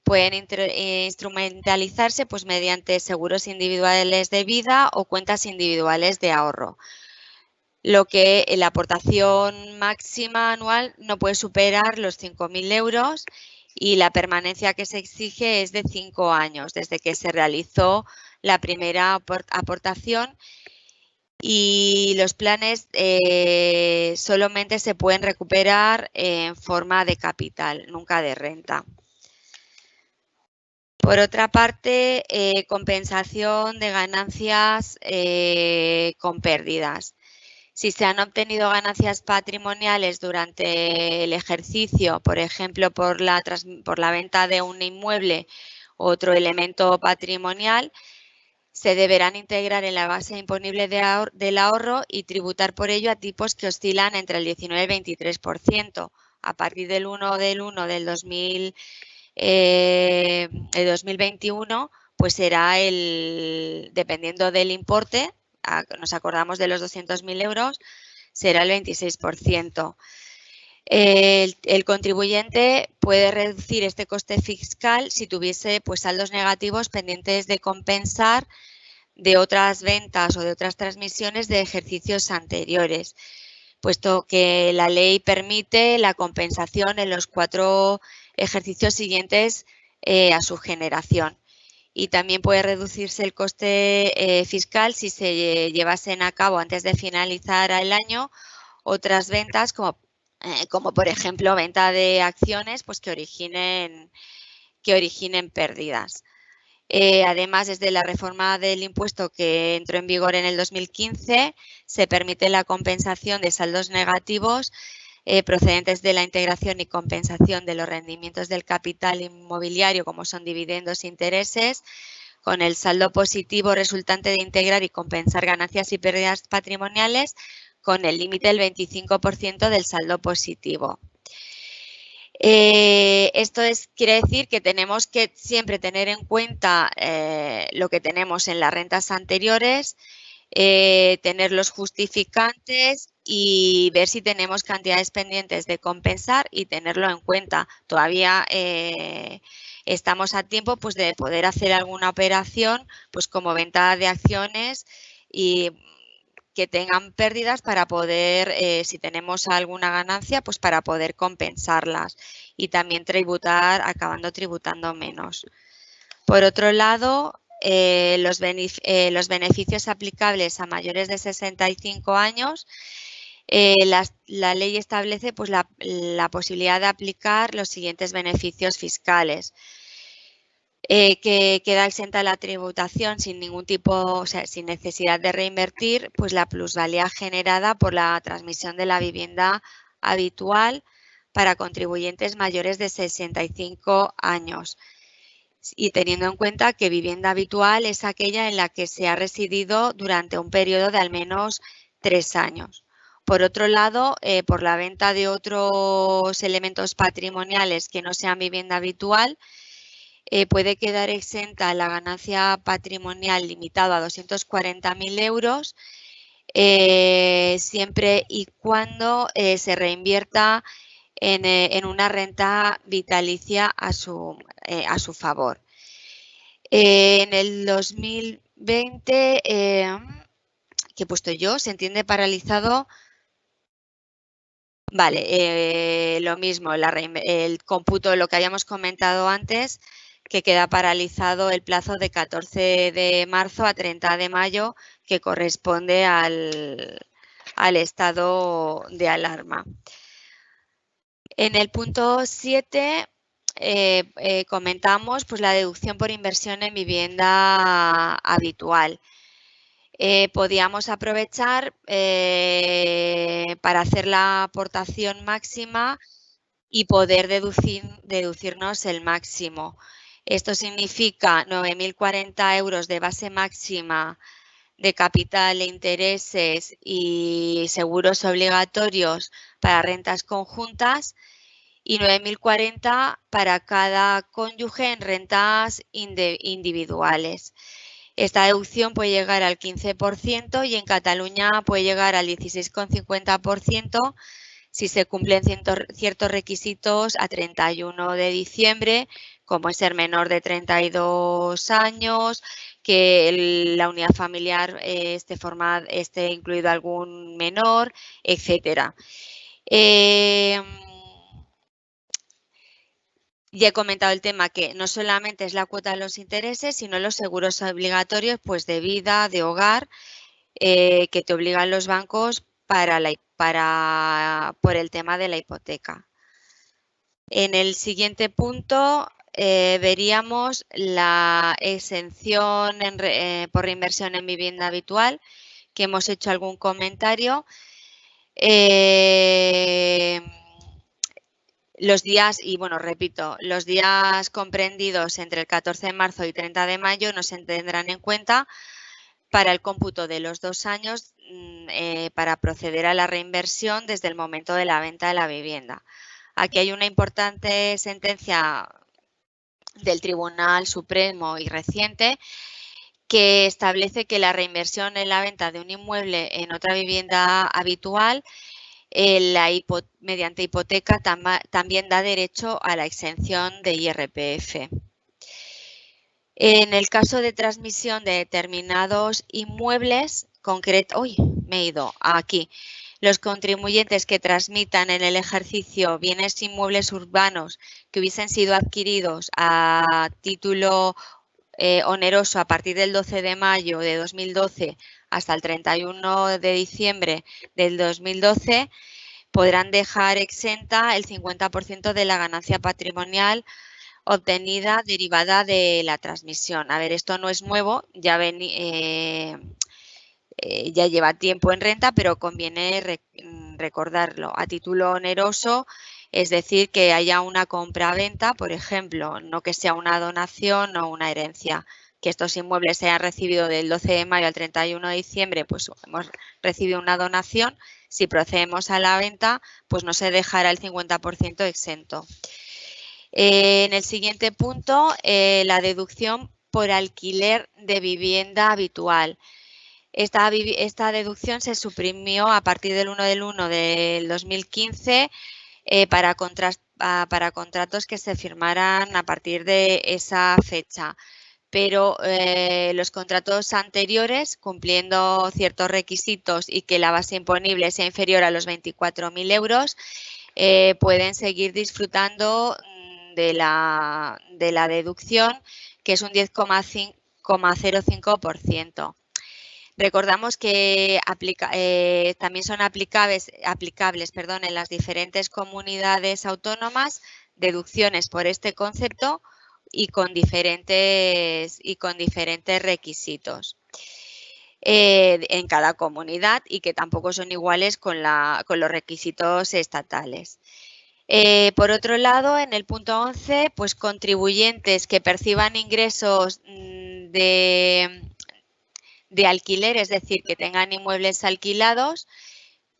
Pueden instrumentalizarse pues, mediante seguros individuales de vida o cuentas individuales de ahorro. Lo que la aportación máxima anual no puede superar los 5.000 euros y la permanencia que se exige es de 5 años desde que se realizó la primera aportación y los planes solamente se pueden recuperar en forma de capital, nunca de renta. Por otra parte, compensación de ganancias con pérdidas. Si se han obtenido ganancias patrimoniales durante el ejercicio, por ejemplo, por la venta de un inmueble u otro elemento patrimonial, se deberán integrar en la base imponible del ahorro y tributar por ello a tipos que oscilan entre el 19 y el 23%. A partir del 1 del 2021, pues será dependiendo del importe, nos acordamos de los 200.000 euros, será el 26%. El contribuyente puede reducir este coste fiscal si tuviese pues, saldos negativos pendientes de compensar de otras ventas o de otras transmisiones de ejercicios anteriores, puesto que la ley permite la compensación en los 4 ejercicios siguientes a su generación. Y también puede reducirse el coste fiscal si se llevasen a cabo antes de finalizar el año otras ventas como por ejemplo venta de acciones pues que originen pérdidas. Además, desde la reforma del impuesto que entró en vigor en el 2015, se permite la compensación de saldos negativos procedentes de la integración y compensación de los rendimientos del capital inmobiliario, como son dividendos e intereses, con el saldo positivo resultante de integrar y compensar ganancias y pérdidas patrimoniales con el límite del 25% del saldo positivo. Esto quiere decir que tenemos que siempre tener en cuenta lo que tenemos en las rentas anteriores, tener los justificantes y ver si tenemos cantidades pendientes de compensar y tenerlo en cuenta. Todavía estamos a tiempo pues, de poder hacer alguna operación pues, como venta de acciones y que tengan pérdidas para poder, si tenemos alguna ganancia, pues para poder compensarlas y también acabando tributando menos. Por otro lado, los beneficios aplicables a mayores de 65 años, la ley establece pues, la posibilidad de aplicar los siguientes beneficios fiscales. Que queda exenta la tributación sin ningún tipo, o sea, sin necesidad de reinvertir, pues la plusvalía generada por la transmisión de la vivienda habitual para contribuyentes mayores de 65 años. y teniendo en cuenta que vivienda habitual es aquella en la que se ha residido durante un periodo de al menos 3 años. Por otro lado, por la venta de otros elementos patrimoniales que no sean vivienda habitual, puede quedar exenta la ganancia patrimonial limitada a 240.000 euros, siempre y cuando se reinvierta en una renta vitalicia a su favor. En el 2020, que he puesto yo, se entiende paralizado. Vale, lo mismo, el cómputo de lo que habíamos comentado antes, que queda paralizado el plazo de 14 de marzo a 30 de mayo, que corresponde al estado de alarma. En el punto 7 comentamos pues, la deducción por inversión en vivienda habitual. Podíamos aprovechar para hacer la aportación máxima y poder deducirnos el máximo. Esto significa 9.040 euros de base máxima de capital e intereses y seguros obligatorios para rentas conjuntas y 9.040 para cada cónyuge en rentas individuales. Esta deducción puede llegar al 15% y en Cataluña puede llegar al 16,50% si se cumplen ciertos requisitos a 31 de diciembre, como es ser menor de 32 años, que la unidad familiar esté incluido algún menor, etcétera. Ya he comentado el tema que no solamente es la cuota de los intereses, sino los seguros obligatorios pues, de vida, de hogar, que te obligan los bancos por el tema de la hipoteca. En el siguiente punto veríamos la exención por reinversión en vivienda habitual, que hemos hecho algún comentario. Los días, y bueno, repito, los días comprendidos entre el 14 de marzo y 30 de mayo no se tendrán en cuenta para el cómputo de los 2 años para proceder a la reinversión desde el momento de la venta de la vivienda. Aquí hay una importante sentencia del Tribunal Supremo y reciente que establece que la reinversión en la venta de un inmueble en otra vivienda habitual mediante hipoteca también da derecho a la exención de IRPF. En el caso de transmisión de determinados inmuebles, los contribuyentes que transmitan en el ejercicio bienes inmuebles urbanos que hubiesen sido adquiridos a título oneroso a partir del 12 de mayo de 2012 hasta el 31 de diciembre del 2012 podrán dejar exenta el 50% de la ganancia patrimonial obtenida derivada de la transmisión. A ver, esto no es nuevo, ya lleva tiempo en renta, pero conviene recordarlo. A título oneroso, es decir, que haya una compra-venta, por ejemplo, no que sea una donación o una herencia. Que estos inmuebles se hayan recibido del 12 de mayo al 31 de diciembre, pues hemos recibido una donación. Si procedemos a la venta, pues no se dejará el 50% exento. En el siguiente punto, la deducción por alquiler de vivienda habitual. Esta deducción se suprimió a partir del 1 del 1 del 2015 para contratos que se firmaran a partir de esa fecha. Pero los contratos anteriores, cumpliendo ciertos requisitos y que la base imponible sea inferior a los 24.000 euros, pueden seguir disfrutando de la deducción, que es un 10,05%. Recordamos que también son aplicables en las diferentes comunidades autónomas deducciones por este concepto y con diferentes requisitos en cada comunidad y que tampoco son iguales con los requisitos estatales. Por otro lado, en el punto 11, pues contribuyentes que perciban ingresos de alquiler, es decir, que tengan inmuebles alquilados,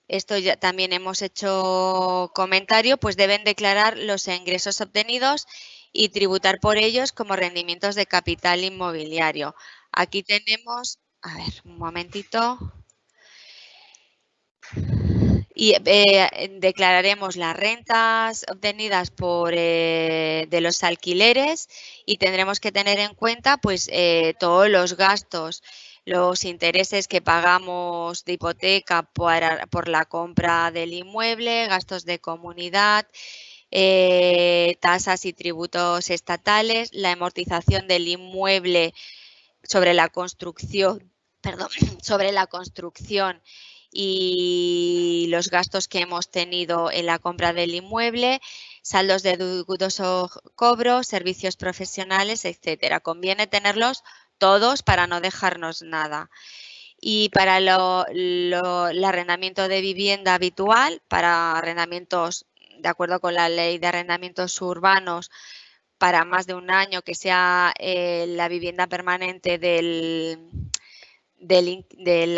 esto ya también hemos hecho comentario, pues deben declarar los ingresos obtenidos y tributar por ellos como rendimientos de capital inmobiliario. Aquí tenemos, a ver, un momentito. Y declararemos las rentas obtenidas de los alquileres y tendremos que tener en cuenta pues todos los gastos, los intereses que pagamos de hipoteca por la compra del inmueble, gastos de comunidad, tasas y tributos estatales, la amortización del inmueble sobre la construcción, perdón, sobre la construcción y los gastos que hemos tenido en la compra del inmueble, saldos de dudoso cobro, servicios profesionales, etcétera. Conviene tenerlos todos para no dejarnos nada. Y para el arrendamiento de vivienda habitual, para arrendamientos de acuerdo con la ley de arrendamientos urbanos, para más de un año, que sea la vivienda permanente del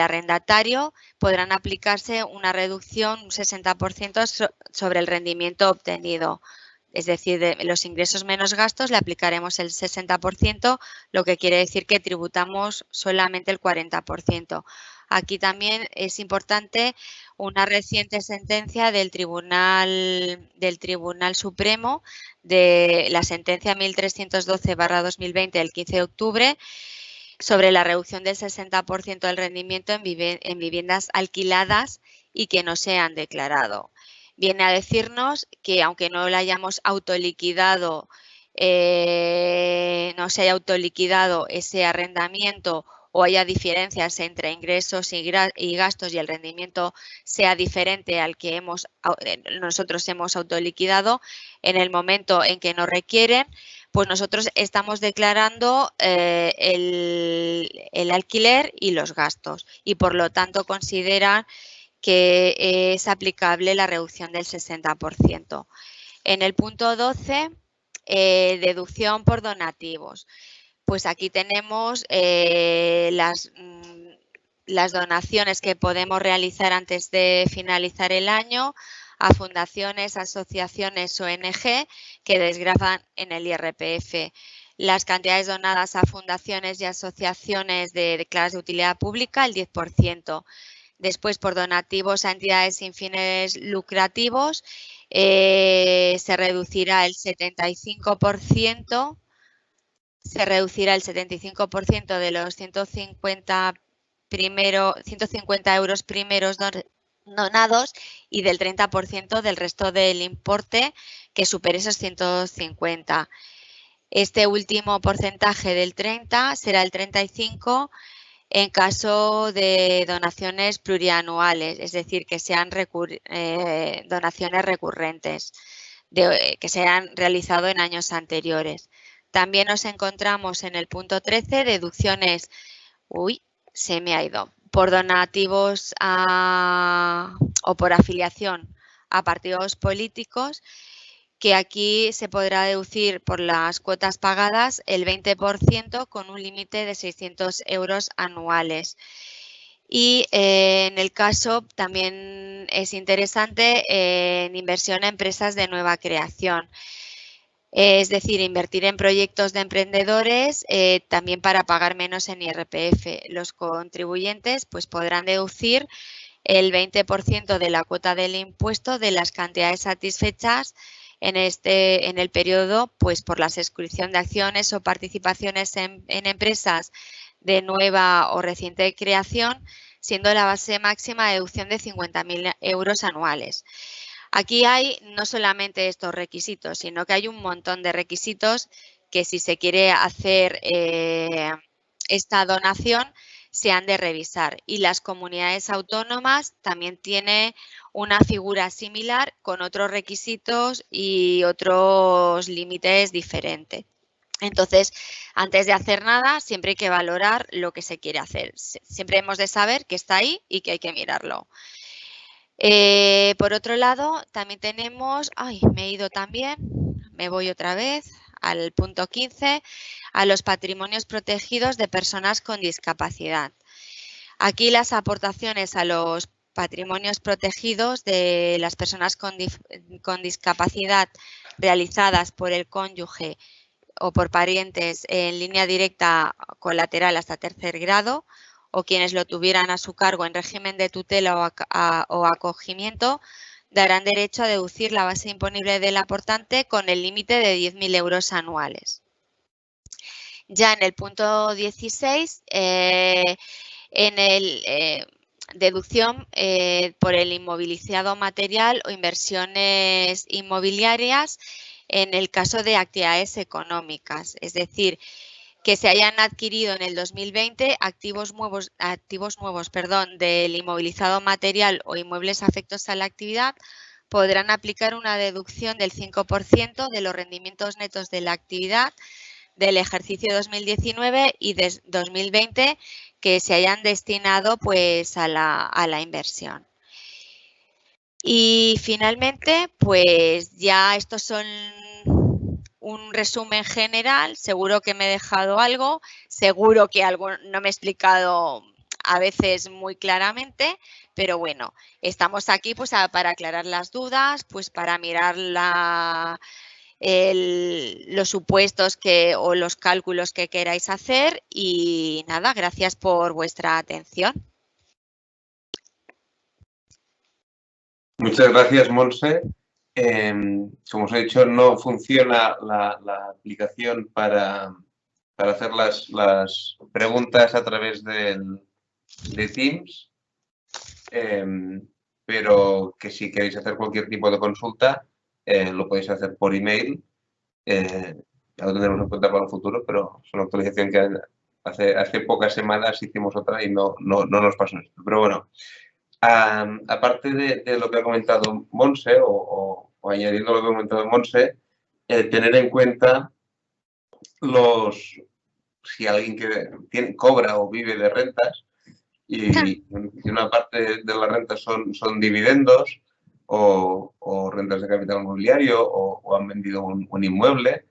arrendatario, podrán aplicarse una reducción, un 60% sobre el rendimiento obtenido. Es decir, de los ingresos menos gastos le aplicaremos el 60%, lo que quiere decir que tributamos solamente el 40%. Aquí también es importante una reciente sentencia del Tribunal Supremo, de la sentencia 1312/2020 del 15 de octubre, sobre la reducción del 60% del rendimiento en viviendas alquiladas y que no se han declarado. Viene a decirnos que aunque no la hayamos autoliquidado, no se haya autoliquidado ese arrendamiento o haya diferencias entre ingresos y gastos y el rendimiento sea diferente al que nosotros hemos autoliquidado, en el momento en que nos requieren, pues nosotros estamos declarando el alquiler y los gastos y por lo tanto consideran que es aplicable la reducción del 60%. En el punto 12, deducción por donativos. Pues aquí tenemos las donaciones que podemos realizar antes de finalizar el año a fundaciones, asociaciones, ONG que desgravan en el IRPF. Las cantidades donadas a fundaciones y asociaciones declaradas de utilidad pública, el 10%. Después, por donativos a entidades sin fines lucrativos, se reducirá el 75%. Se reducirá el 75% de los 150 euros primeros donados y del 30% del resto del importe que supere esos 150. Este último porcentaje del 30 será el 35 en caso de donaciones plurianuales, es decir, que sean donaciones recurrentes, que se hayan realizado en años anteriores. También nos encontramos en el punto 13, deducciones, se me ha ido, por donativos o por afiliación a partidos políticos, que aquí se podrá deducir por las cuotas pagadas el 20% con un límite de 600 euros anuales. Y en el caso también es interesante en inversión en empresas de nueva creación. Es decir, invertir en proyectos de emprendedores también para pagar menos en IRPF. Los contribuyentes pues, podrán deducir el 20% de la cuota del impuesto de las cantidades satisfechas en el periodo pues, por la suscripción de acciones o participaciones en empresas de nueva o reciente creación, siendo la base máxima de deducción de 50.000 euros anuales. Aquí hay no solamente estos requisitos, sino que hay un montón de requisitos que si se quiere hacer esta donación se han de revisar. Y las comunidades autónomas también tienen una figura similar con otros requisitos y otros límites diferentes. Entonces, antes de hacer nada, siempre hay que valorar lo que se quiere hacer. Siempre hemos de saber que está ahí y que hay que mirarlo. Por otro lado, también tenemos, me he ido también, me voy otra vez al punto 15, a los patrimonios protegidos de personas con discapacidad. Aquí las aportaciones a los patrimonios protegidos de las personas con discapacidad realizadas por el cónyuge o por parientes en línea directa colateral hasta tercer grado o quienes lo tuvieran a su cargo en régimen de tutela o acogimiento darán derecho a deducir la base imponible del aportante con el límite de 10.000 euros anuales. Ya en el punto 16, en el deducción por el inmovilizado material o inversiones inmobiliarias en el caso de actividades económicas, es decir, que se hayan adquirido en el 2020 activos nuevos del inmovilizado material o inmuebles afectos a la actividad, podrán aplicar una deducción del 5% de los rendimientos netos de la actividad del ejercicio 2019 y de 2020 que se hayan destinado pues a la inversión. Y finalmente, pues ya estos son un resumen general. Seguro que me he dejado algo, seguro que algo no me he explicado a veces muy claramente, pero bueno, estamos aquí pues para aclarar las dudas, pues para mirar los supuestos o los cálculos que queráis hacer y nada, gracias por vuestra atención. Muchas gracias, Monse. Como os he dicho, no funciona la aplicación para hacer las preguntas a través de Teams, pero que si queréis hacer cualquier tipo de consulta, lo podéis hacer por email. Ya lo tendremos en cuenta para el futuro, pero es una actualización que hace pocas semanas hicimos otra y no nos pasó esto. Pero bueno, aparte de lo que ha comentado Monse, o añadiendo lo que ha comentado Monse, tener en cuenta si alguien que cobra o vive de rentas y una parte de las rentas son dividendos o rentas de capital inmobiliario o han vendido un inmueble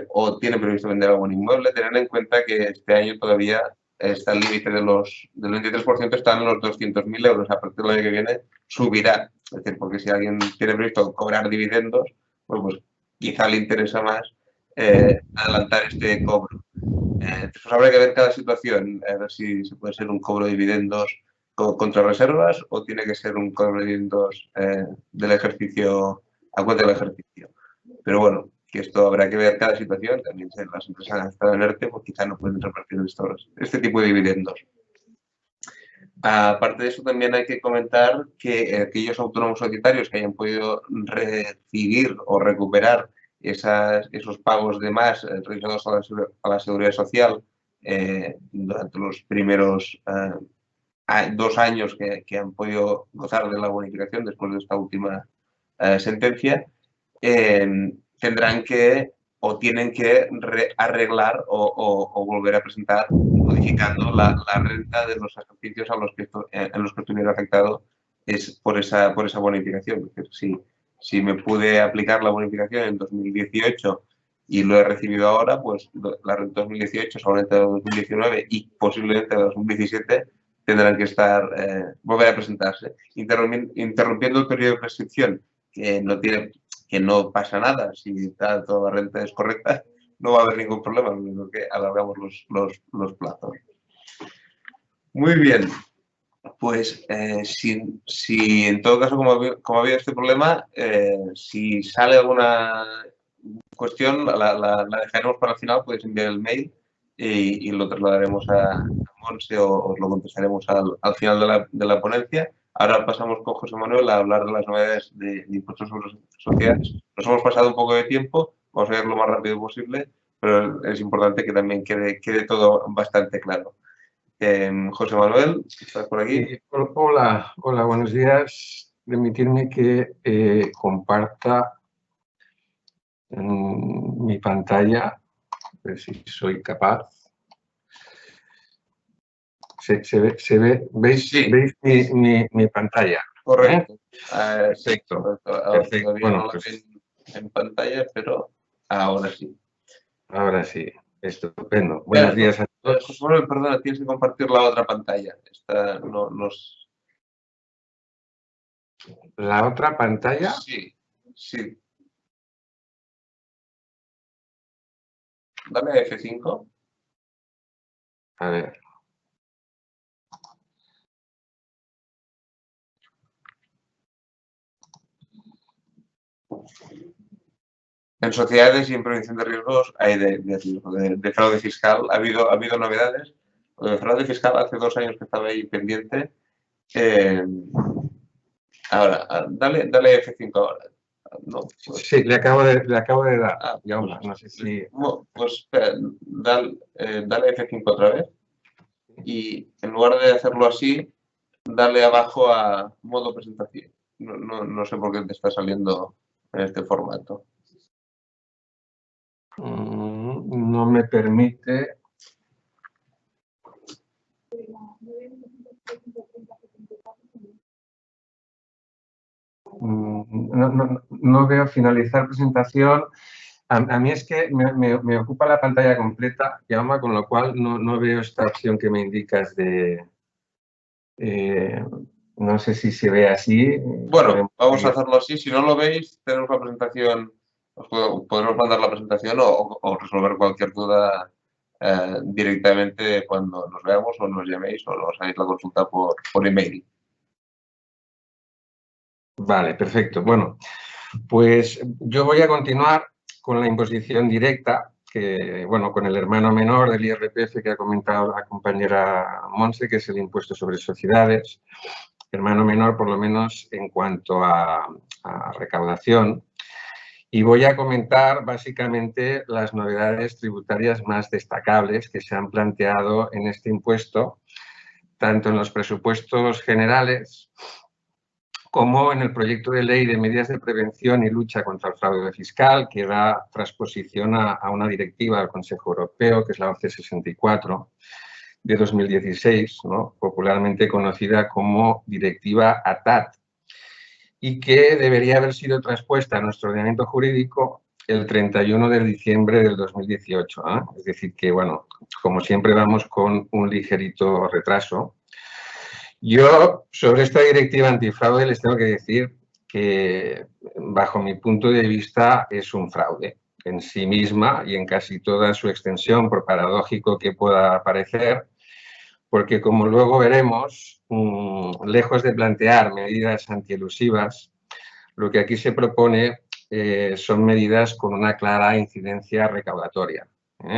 o tienen previsto vender algún inmueble, tener en cuenta que este año todavía está el límite del 23%, están en los 200.000 euros. A partir del año que viene subirá. Es decir, porque si alguien tiene previsto cobrar dividendos, pues quizá le interesa más adelantar este cobro. Pues habrá que ver cada situación, a ver si se puede ser un cobro de dividendos contra reservas o tiene que ser un cobro de dividendos del ejercicio, a cuenta del ejercicio. Pero bueno, que esto habrá que ver cada situación. También si las empresas han estado en ERTE, pues quizá no pueden repartir este tipo de dividendos. Aparte de eso, también hay que comentar que aquellos autónomos societarios que hayan podido recibir o recuperar esos pagos de más realizados a la Seguridad Social durante los primeros 2 años que han podido gozar de la bonificación después de esta última sentencia, tendrán que o tienen que arreglar o volver a presentar modificando la renta de los ejercicios en los que estuviera afectado por esa bonificación. Es decir, si me pude aplicar la bonificación en 2018 y lo he recibido ahora, pues la renta de 2018, seguramente de 2019 y posiblemente de 2017 tendrán que volver a presentarse, interrumpiendo el periodo de prescripción, que no pasa nada. Si toda la renta es correcta, no va a haber ningún problema, lo único que alargamos los plazos. Muy bien. Pues si en todo caso, como había este problema, si sale alguna cuestión, la dejaremos para el final, podéis enviar el mail y lo trasladaremos a Monse o os lo contestaremos al final de la ponencia. Ahora pasamos con José Manuel a hablar de las novedades de impuestos sobre sociedades. Nos hemos pasado un poco de tiempo, vamos a ir lo más rápido posible, pero es importante que también quede todo bastante claro. José Manuel, ¿estás por aquí? Hola, buenos días. Permitirme que comparta mi pantalla, a ver si soy capaz. ¿Se ve? ¿Veis, sí. ¿Veis mi pantalla? Correcto. Perfecto. Todavía Bueno, no la ven en pantalla, pero ahora sí. Ahora sí. Estupendo. Buenos días a todos. José Manuel, perdona, tienes que compartir la otra pantalla. Esta no nos... ¿La otra pantalla? Sí, sí. Dame a F5. A ver. En sociedades y en prevención de riesgos hay de fraude fiscal. Ha habido novedades. Lo de fraude fiscal hace 2 años que estaba ahí pendiente. Ahora, dale F5 ahora. No, pues, Sí, le acabo de dar. Pues, no sé si... Pues espera, dale F5 otra vez. Y en lugar de hacerlo así, dale abajo a modo presentación. No sé por qué te está saliendo en este formato. No me permite. No veo finalizar presentación. A mí es que me ocupa la pantalla completa, Jaume, con lo cual no veo esta opción que me indicas de... no sé si se ve así. Bueno, vamos a hacerlo así. Si no lo veis, tenemos la presentación, podemos mandar la presentación o resolver cualquier duda directamente cuando nos veamos o nos llaméis o nos hagáis la consulta por email. Vale, perfecto. Bueno, pues yo voy a continuar con la imposición directa, que, bueno, con el hermano menor del IRPF que ha comentado la compañera Monse, que es el impuesto sobre sociedades. Hermano menor, por lo menos, en cuanto a recaudación. Y voy a comentar, básicamente, las novedades tributarias más destacables que se han planteado en este impuesto, tanto en los presupuestos generales como en el proyecto de ley de medidas de prevención y lucha contra el fraude fiscal, que da transposición a una directiva del Consejo Europeo, que es la 1164 de 2016, ¿no? Popularmente conocida como Directiva ATAD, y que debería haber sido traspuesta a nuestro ordenamiento jurídico el 31 de diciembre del 2018. ¿eh? Es decir, que, bueno, como siempre vamos con un ligerito retraso. Yo, sobre esta directiva antifraude, les tengo que decir que, bajo mi punto de vista, es un fraude en sí misma y en casi toda su extensión, por paradójico que pueda parecer, porque, como luego veremos, lejos de plantear medidas antielusivas, lo que aquí se propone son medidas con una clara incidencia recaudatoria.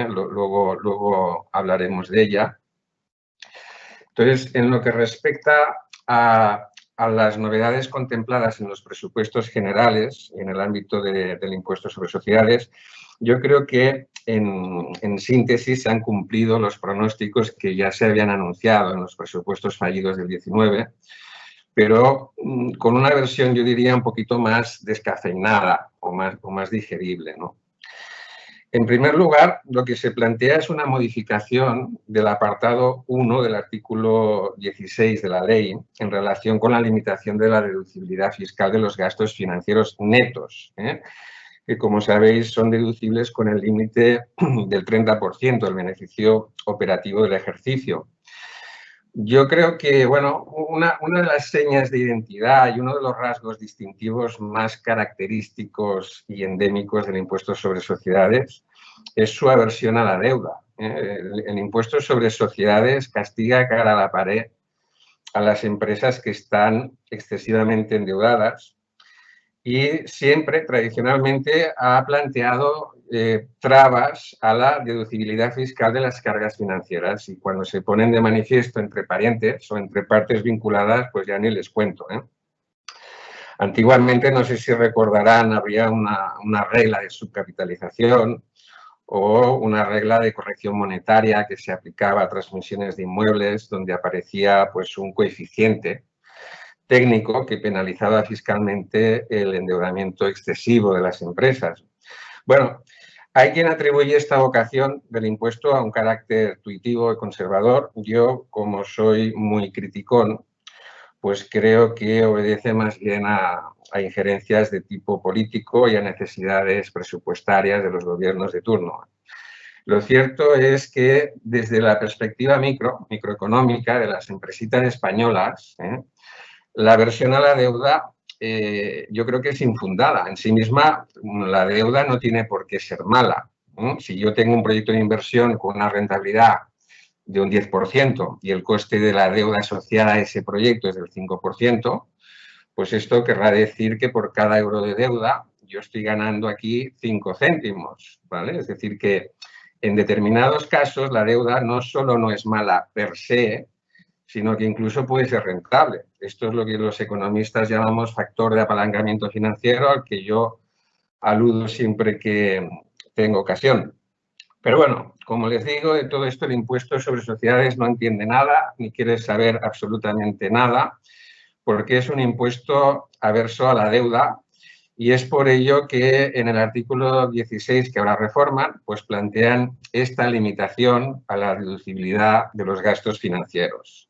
Luego hablaremos de ella. Entonces, en lo que respecta a las novedades contempladas en los presupuestos generales en el ámbito del impuesto sobre sociedades, yo creo que en síntesis se han cumplido los pronósticos que ya se habían anunciado en los presupuestos fallidos del 19, pero con una versión, yo diría, un poquito más descafeinada o más digerible, ¿no? En primer lugar, lo que se plantea es una modificación del apartado 1 del artículo 16 de la ley en relación con la limitación de la deducibilidad fiscal de los gastos financieros netos, que, como sabéis, son deducibles con el límite del 30% del beneficio operativo del ejercicio. Yo creo que, bueno, una de las señas de identidad y uno de los rasgos distintivos más característicos y endémicos del impuesto sobre sociedades es su aversión a la deuda. El impuesto sobre sociedades castiga cara a la pared a las empresas que están excesivamente endeudadas y siempre, tradicionalmente, ha planteado trabas a la deducibilidad fiscal de las cargas financieras, y cuando se ponen de manifiesto entre parientes o entre partes vinculadas, pues ya ni les cuento. Antiguamente, no sé si recordarán, había una regla de subcapitalización o una regla de corrección monetaria que se aplicaba a transmisiones de inmuebles, donde aparecía, pues, un coeficiente técnico que penalizaba fiscalmente el endeudamiento excesivo de las empresas. Bueno, hay quien atribuye esta vocación del impuesto a un carácter tuitivo y conservador. Yo, como soy muy criticón, pues creo que obedece más bien a injerencias de tipo político y a necesidades presupuestarias de los gobiernos de turno. Lo cierto es que desde la perspectiva microeconómica de las empresitas españolas, la aversión a la deuda yo creo que es infundada. En sí misma, la deuda no tiene por qué ser mala. Si yo tengo un proyecto de inversión con una rentabilidad de un 10% y el coste de la deuda asociada a ese proyecto es del 5%, pues esto querrá decir que por cada euro de deuda yo estoy ganando aquí 5 céntimos, ¿vale? Es decir, que en determinados casos la deuda no solo no es mala per se, sino que incluso puede ser rentable. Esto es lo que los economistas llamamos factor de apalancamiento financiero, al que yo aludo siempre que tengo ocasión. Pero bueno, como les digo, de todo esto el impuesto sobre sociedades no entiende nada, ni quiere saber absolutamente nada, porque es un impuesto averso a la deuda y es por ello que en el artículo 16 que ahora reforman, pues plantean esta limitación a la deducibilidad de los gastos financieros.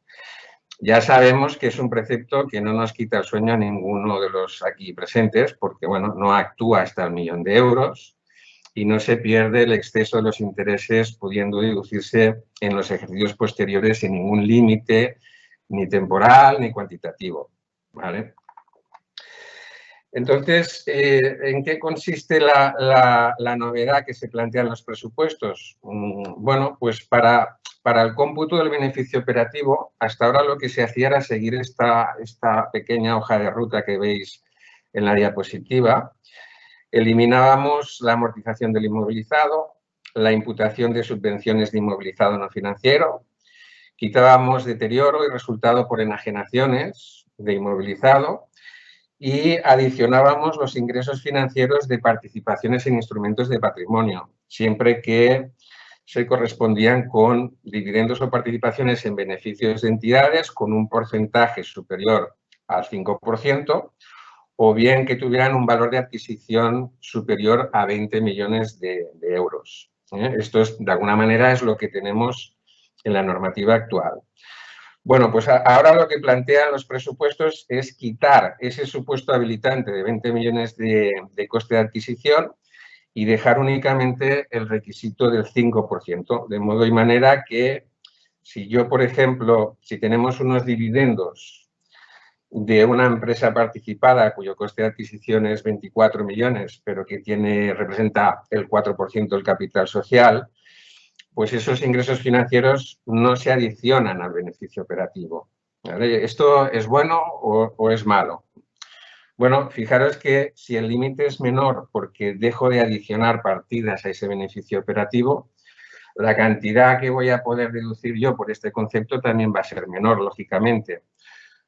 Ya sabemos que es un precepto que no nos quita el sueño a ninguno de los aquí presentes, porque bueno, no actúa hasta el 1.000.000 de euros y no se pierde el exceso de los intereses pudiendo deducirse en los ejercicios posteriores sin ningún límite ni temporal ni cuantitativo, ¿vale? Entonces, ¿en qué consiste la novedad que se plantea en los presupuestos? Bueno, pues para el cómputo del beneficio operativo, hasta ahora lo que se hacía era seguir esta pequeña hoja de ruta que veis en la diapositiva. Eliminábamos la amortización del inmovilizado, la imputación de subvenciones de inmovilizado no financiero, quitábamos deterioro y resultado por enajenaciones de inmovilizado y adicionábamos los ingresos financieros de participaciones en instrumentos de patrimonio, siempre que se correspondían con dividendos o participaciones en beneficios de entidades con un porcentaje superior al 5%, o bien que tuvieran un valor de adquisición superior a 20 millones de euros. Esto es, de alguna manera, es lo que tenemos en la normativa actual. Bueno, pues ahora lo que plantean los presupuestos es quitar ese supuesto habilitante de 20 millones de coste de adquisición y dejar únicamente el requisito del 5%, de modo y manera que si yo, por ejemplo, si tenemos unos dividendos de una empresa participada cuyo coste de adquisición es 24 millones, pero que representa el 4% del capital social, pues esos ingresos financieros no se adicionan al beneficio operativo, ¿vale? ¿Esto es bueno o es malo? Bueno, fijaros que si el límite es menor porque dejo de adicionar partidas a ese beneficio operativo, la cantidad que voy a poder deducir yo por este concepto también va a ser menor, lógicamente.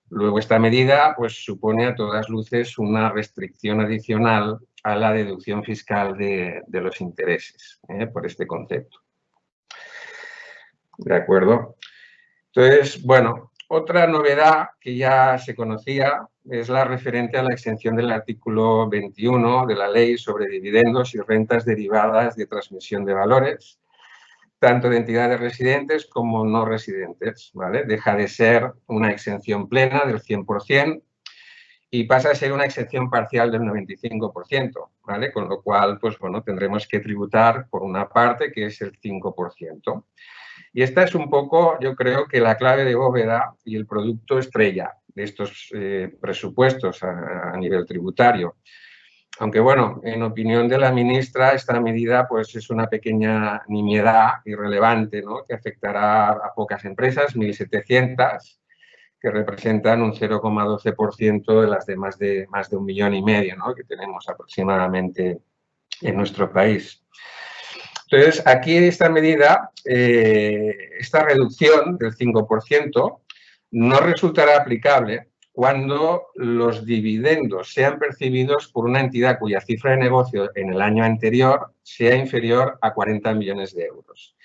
Luego, esta medida pues, supone a todas luces una restricción adicional a la deducción fiscal de los intereses, por este concepto. ¿De acuerdo? Entonces, bueno, otra novedad que ya se conocía es la referente a la exención del artículo 21 de la Ley sobre dividendos y rentas derivadas de transmisión de valores, tanto de entidades residentes como no residentes, ¿vale? Deja de ser una exención plena del 100% y pasa a ser una exención parcial del 95%, ¿vale? Con lo cual, pues bueno, tendremos que tributar por una parte que es el 5%. Y esta es un poco, yo creo que la clave de bóveda y el producto estrella de estos presupuestos a nivel tributario. Aunque, bueno, en opinión de la ministra, esta medida pues, es una pequeña nimiedad irrelevante, ¿no? Que afectará a pocas empresas, 1.700, que representan un 0,12% de las de más de 1,5 millones, ¿no? Que tenemos aproximadamente en nuestro país. Entonces, aquí esta medida, esta reducción del 5%, no resultará aplicable cuando los dividendos sean percibidos por una entidad cuya cifra de negocio en el año anterior sea inferior a 40 millones de euros.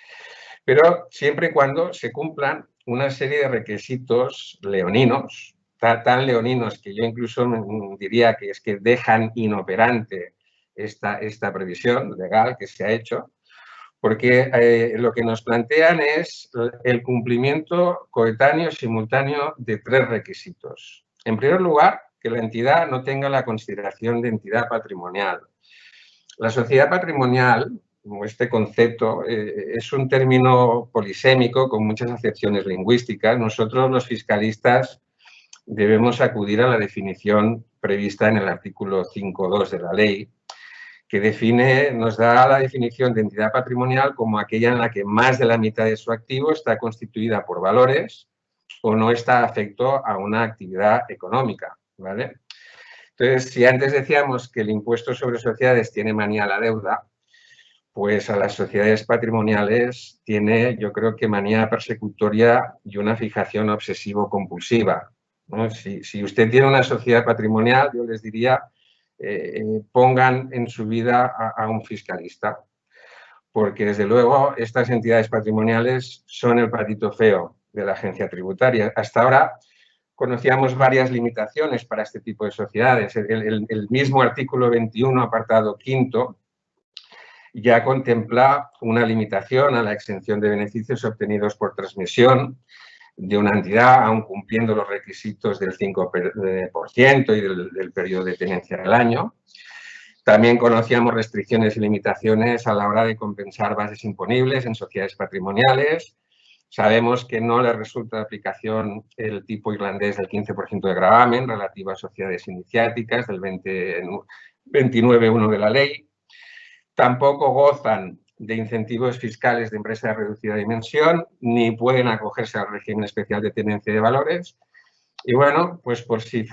Pero siempre y cuando se cumplan una serie de requisitos leoninos, tan leoninos que yo incluso diría que es que dejan inoperante esta previsión legal que se ha hecho, porque lo que nos plantean es el cumplimiento coetáneo simultáneo de 3 requisitos. En primer lugar, que la entidad no tenga la consideración de entidad patrimonial. La sociedad patrimonial, este concepto, es un término polisémico con muchas acepciones lingüísticas. Nosotros, los fiscalistas, debemos acudir a la definición prevista en el artículo 5.2 de la ley, que nos da la definición de entidad patrimonial como aquella en la que más de la mitad de su activo está constituida por valores o no está afecto a una actividad económica, ¿vale? Entonces, si antes decíamos que el impuesto sobre sociedades tiene manía a la deuda, pues a las sociedades patrimoniales tiene, yo creo que manía persecutoria y una fijación obsesivo-compulsiva, ¿no? Si usted tiene una sociedad patrimonial, yo les diría, pongan en su vida a un fiscalista, porque desde luego estas entidades patrimoniales son el patito feo de la agencia tributaria. Hasta ahora conocíamos varias limitaciones para este tipo de sociedades. El mismo artículo 21, apartado 5, ya contempla una limitación a la exención de beneficios obtenidos por transmisión de una entidad, aun cumpliendo los requisitos del 5% y del periodo de tenencia del año. También conocíamos restricciones y limitaciones a la hora de compensar bases imponibles en sociedades patrimoniales. Sabemos que no le resulta de aplicación el tipo irlandés del 15% de gravamen relativo a sociedades iniciáticas del 29.1 de la ley. Tampoco gozan de incentivos fiscales de empresas de reducida dimensión, ni pueden acogerse al régimen especial de tenencia de valores. Y bueno, pues por si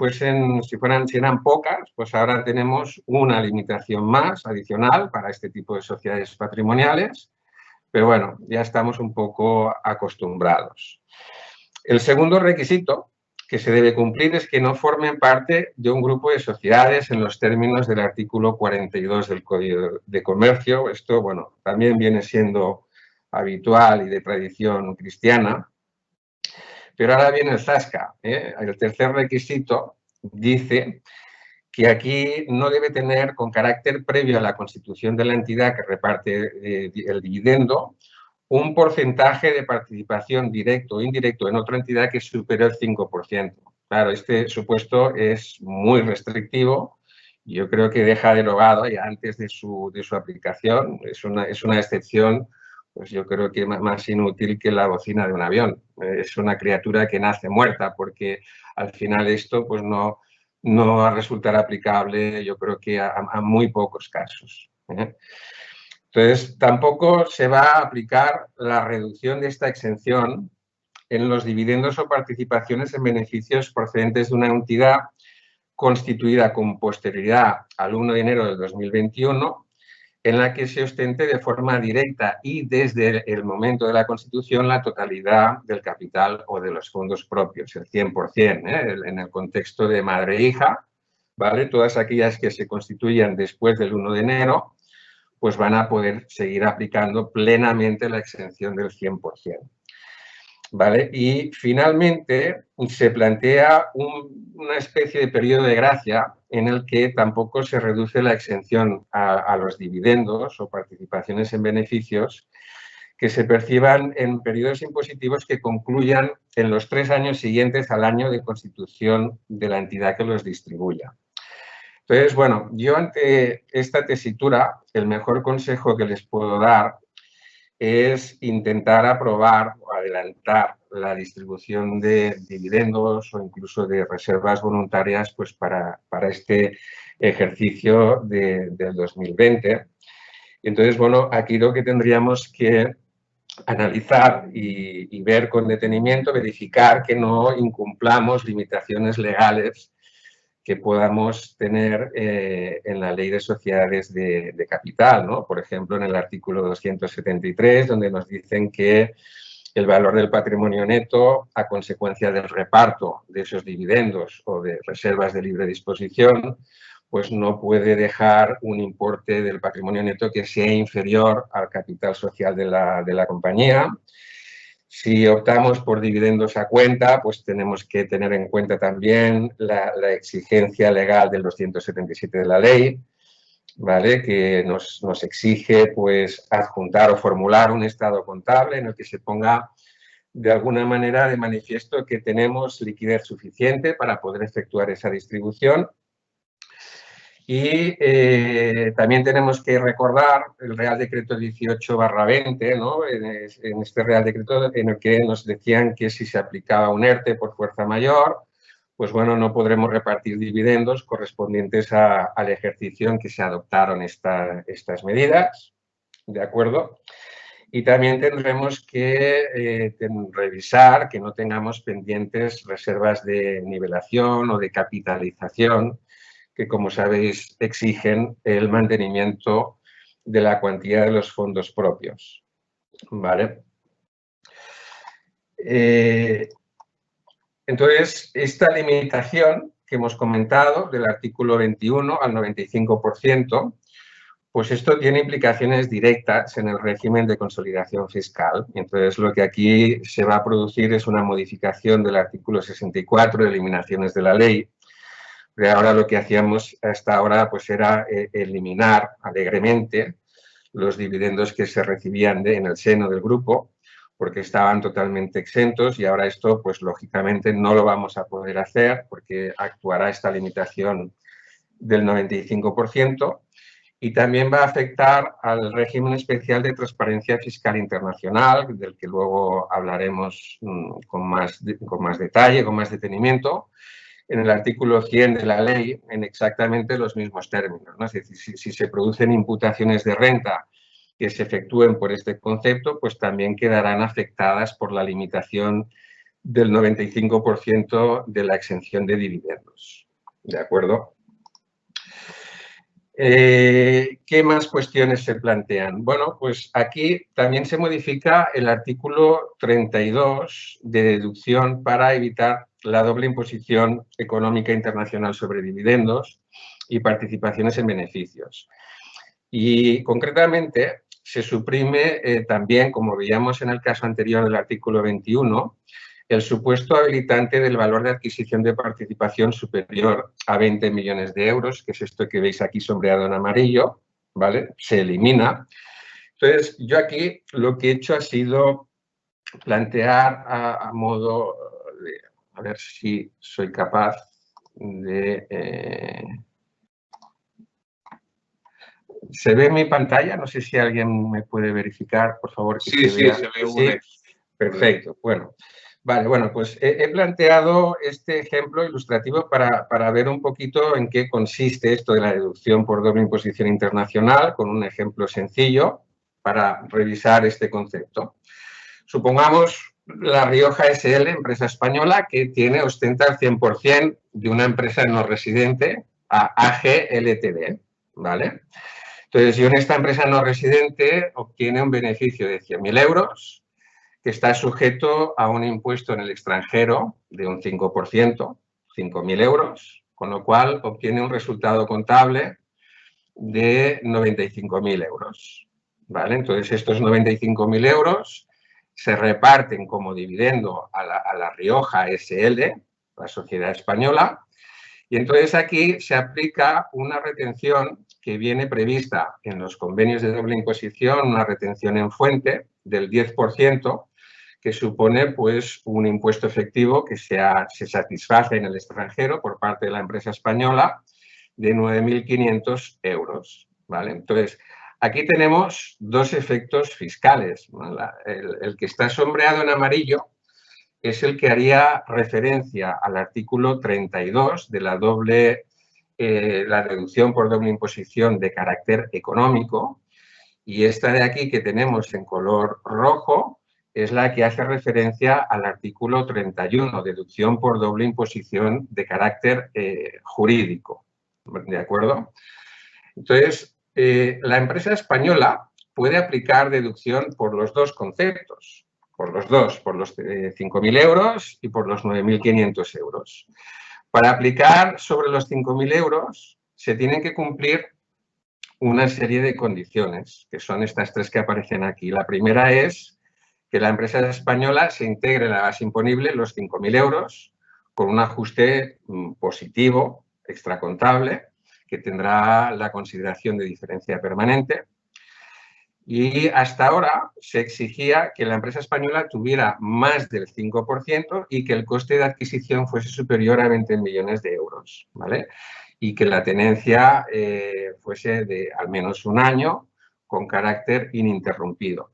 eran pocas, pues ahora tenemos una limitación más adicional para este tipo de sociedades patrimoniales, pero bueno, ya estamos un poco acostumbrados. El segundo requisito que se debe cumplir es que no formen parte de un grupo de sociedades en los términos del artículo 42 del Código de Comercio. Esto, bueno, también viene siendo habitual y de tradición cristiana. Pero ahora viene el zasca, ¿eh? El tercer requisito dice que aquí no debe tener, con carácter previo a la constitución de la entidad que reparte el dividendo, un porcentaje de participación directo o indirecto en otra entidad que supere el 5%. Claro, este supuesto es muy restrictivo. Yo creo que deja derogado ya antes de su aplicación. Es una excepción, pues yo creo que más inútil que la bocina de un avión. Es una criatura que nace muerta, porque al final esto pues no va a resultar aplicable, yo creo que a muy pocos casos, ¿eh? Entonces, tampoco se va a aplicar la reducción de esta exención en los dividendos o participaciones en beneficios procedentes de una entidad constituida con posterioridad al 1 de enero del 2021, en la que se ostente de forma directa y desde el momento de la constitución la totalidad del capital o de los fondos propios, el 100%, ¿eh? En el contexto de madre e hija, ¿vale? Todas aquellas que se constituyan después del 1 de enero, pues van a poder seguir aplicando plenamente la exención del 100%. ¿Vale? Y finalmente se plantea una especie de periodo de gracia en el que tampoco se reduce la exención a los dividendos o participaciones en beneficios que se perciban en periodos impositivos que concluyan en los 3 años siguientes al año de constitución de la entidad que los distribuya. Entonces, bueno, yo ante esta tesitura, el mejor consejo que les puedo dar es intentar aprobar o adelantar la distribución de dividendos o incluso de reservas voluntarias pues para este ejercicio del 2020. Entonces, bueno, aquí lo que tendríamos que analizar y ver con detenimiento, verificar que no incumplamos limitaciones legales que podamos tener en la ley de sociedades de capital, ¿no? Por ejemplo, en el artículo 273, donde nos dicen que el valor del patrimonio neto, a consecuencia del reparto de esos dividendos o de reservas de libre disposición, pues no puede dejar un importe del patrimonio neto que sea inferior al capital social de la compañía. Si optamos por dividendos a cuenta, pues tenemos que tener en cuenta también la exigencia legal del 277 de la ley. ¿vale? Que nos exige pues, adjuntar o formular un estado contable en el que se ponga de alguna manera de manifiesto que tenemos liquidez suficiente para poder efectuar esa distribución. Y también tenemos que recordar el Real Decreto 18/20, ¿no? En este Real Decreto en el que nos decían que si se aplicaba un ERTE por fuerza mayor, pues bueno, no podremos repartir dividendos correspondientes al ejercicio en que se adoptaron estas medidas, ¿de acuerdo? Y también tendremos que revisar que no tengamos pendientes reservas de nivelación o de capitalización que, como sabéis, exigen el mantenimiento de la cuantía de los fondos propios, ¿vale? Entonces, esta limitación que hemos comentado del artículo 21 al 95%, pues esto tiene implicaciones directas en el régimen de consolidación fiscal. Entonces, lo que aquí se va a producir es una modificación del artículo 64 de eliminaciones de la ley. Pero ahora lo que hacíamos hasta ahora pues era eliminar alegremente los dividendos que se recibían en el seno del grupo, porque estaban totalmente exentos y ahora esto, pues lógicamente no lo vamos a poder hacer porque actuará esta limitación del 95%. Y también va a afectar al régimen especial de transparencia fiscal internacional, del que luego hablaremos con más detalle, con más detenimiento, en el artículo 100 de la ley, en exactamente los mismos términos, ¿no? Es decir, si se producen imputaciones de renta que se efectúen por este concepto, pues también quedarán afectadas por la limitación del 95% de la exención de dividendos. ¿De acuerdo? ¿Qué más cuestiones se plantean? Bueno, pues aquí también se modifica el artículo 32 de deducción para evitar la doble imposición económica internacional sobre dividendos y participaciones en beneficios. Y concretamente se suprime también, como veíamos en el caso anterior del artículo 21, el supuesto habilitante del valor de adquisición de participación superior a 20 millones de euros, que es esto que veis aquí sombreado en amarillo, ¿vale? Se elimina. Entonces, yo aquí lo que he hecho ha sido plantear a modo de, a ver si soy capaz de... ¿Se ve mi pantalla? No sé si alguien me puede verificar, por favor. Que sí, se vea. Se ve ¿Sí? Perfecto. Bueno, vale, bueno, pues he planteado este ejemplo ilustrativo para ver un poquito en qué consiste esto de la deducción por doble imposición internacional, con un ejemplo sencillo para revisar este concepto. Supongamos La Rioja SL, empresa española, que ostenta el 100% de una empresa no residente, AG Ltd, ¿vale? Entonces, yo en esta empresa no residente obtiene un beneficio de 100.000 euros que está sujeto a un impuesto en el extranjero de un 5%, 5.000 euros, con lo cual obtiene un resultado contable de 95.000 euros. ¿Vale? Entonces, estos 95.000 euros se reparten como dividendo a la Rioja SL, la sociedad española, y entonces aquí se aplica una retención que viene prevista en los convenios de doble imposición, una retención en fuente del 10%, que supone pues un impuesto efectivo que se satisface en el extranjero por parte de la empresa española de 9.500 euros. ¿Vale? Entonces, aquí tenemos dos efectos fiscales. El que está sombreado en amarillo es el que haría referencia al artículo 32 de la deducción por doble imposición de carácter económico, y esta de aquí que tenemos en color rojo es la que hace referencia al artículo 31, deducción por doble imposición de carácter jurídico. ¿De acuerdo? Entonces, la empresa española puede aplicar deducción por los dos conceptos. Por los 5.000 euros y por los 9.500 euros. Para aplicar sobre los 5.000 euros se tienen que cumplir una serie de condiciones, que son estas tres que aparecen aquí. La primera es que la empresa española se integre en la base imponible los 5.000 euros con un ajuste positivo, extracontable, que tendrá la consideración de diferencia permanente. Y hasta ahora se exigía que la empresa española tuviera más del 5% y que el coste de adquisición fuese superior a 20 millones de euros, ¿vale? Y que la tenencia fuese de al menos un año con carácter ininterrumpido.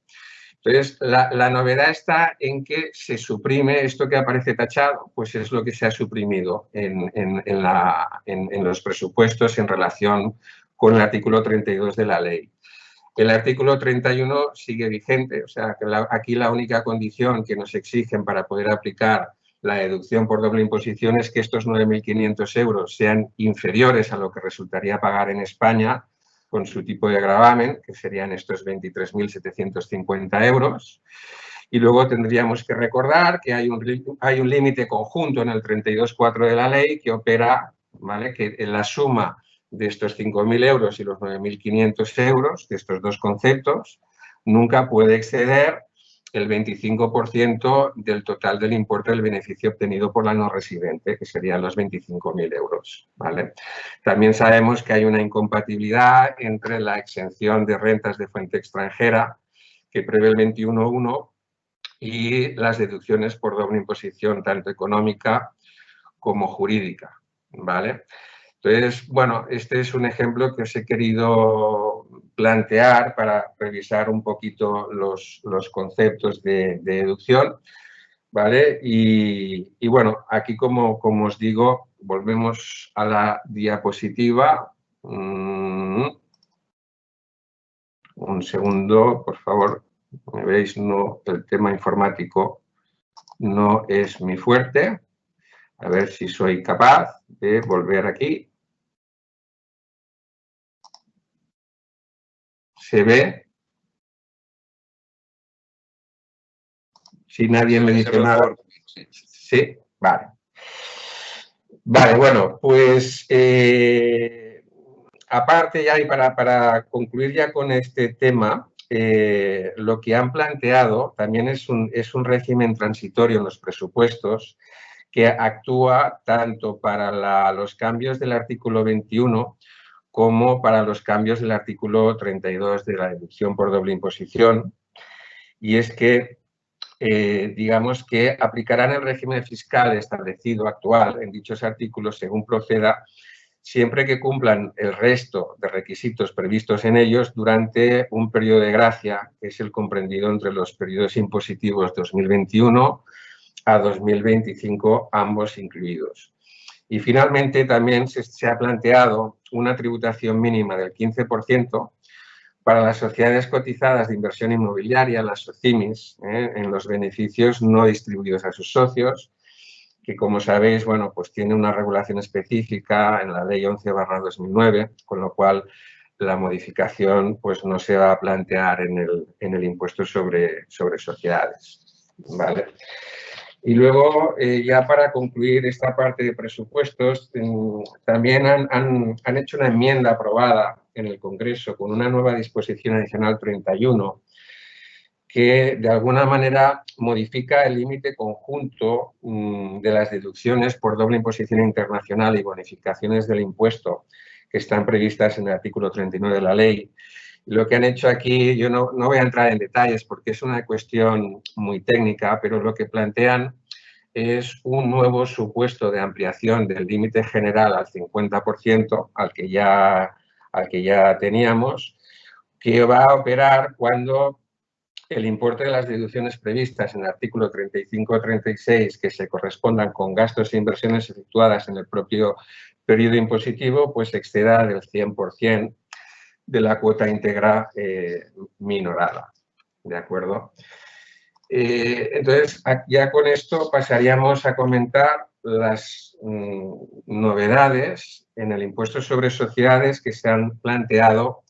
Entonces, la novedad está en que se suprime esto que aparece tachado, pues es lo que se ha suprimido en los presupuestos en relación con el artículo 32 de la ley. El artículo 31 sigue vigente, o sea, que aquí la única condición que nos exigen para poder aplicar la deducción por doble imposición es que estos 9.500 euros sean inferiores a lo que resultaría pagar en España con su tipo de gravamen, que serían estos 23.750 euros. Y luego tendríamos que recordar que hay un límite conjunto en el 32.4 de la ley que opera, ¿vale?, que en la suma de estos 5.000 euros y los 9.500 euros, de estos dos conceptos, nunca puede exceder el 25% del total del importe del beneficio obtenido por la no residente, que serían los 25.000 euros, ¿vale? También sabemos que hay una incompatibilidad entre la exención de rentas de fuente extranjera, que prevé el 21.1, y las deducciones por doble imposición, tanto económica como jurídica, ¿vale? Entonces, bueno, este es un ejemplo que os he querido plantear para revisar un poquito los conceptos de deducción, ¿vale? Y bueno, aquí como os digo, volvemos a la diapositiva. Un segundo, por favor. ¿Me veis? No, el tema informático no es mi fuerte. A ver si soy capaz de volver aquí. ¿Se ve? Si nadie me dice nada. Sí, vale. Vale, bueno, pues aparte ya y para concluir ya con este tema, lo que han planteado también es un régimen transitorio en los presupuestos que actúa tanto para los cambios del artículo 21 como para los cambios del artículo 32 de la deducción por doble imposición. Y es que, digamos que aplicarán el régimen fiscal establecido actual en dichos artículos según proceda, siempre que cumplan el resto de requisitos previstos en ellos durante un periodo de gracia, que es el comprendido entre los periodos impositivos 2021 a 2025, ambos incluidos. Y finalmente también se ha planteado una tributación mínima del 15% para las sociedades cotizadas de inversión inmobiliaria, las SOCIMIs, en los beneficios no distribuidos a sus socios, que como sabéis, bueno, pues tiene una regulación específica en la Ley 11/2009, con lo cual la modificación pues no se va a plantear en el impuesto sobre sociedades, ¿vale? Y luego, ya para concluir esta parte de presupuestos, también han hecho una enmienda aprobada en el Congreso con una nueva disposición adicional 31 que de alguna manera modifica el límite conjunto de las deducciones por doble imposición internacional y bonificaciones del impuesto que están previstas en el artículo 39 de la ley. Lo que han hecho aquí, yo no voy a entrar en detalles porque es una cuestión muy técnica, pero lo que plantean es un nuevo supuesto de ampliación del límite general al 50%, al que ya teníamos, que va a operar cuando el importe de las deducciones previstas en el artículo 35 o 36 que se correspondan con gastos e inversiones efectuadas en el propio periodo impositivo, pues exceda del 100% de la cuota íntegra minorada, ¿de acuerdo? Entonces, ya con esto pasaríamos a comentar las novedades en el impuesto sobre sociedades que se han planteado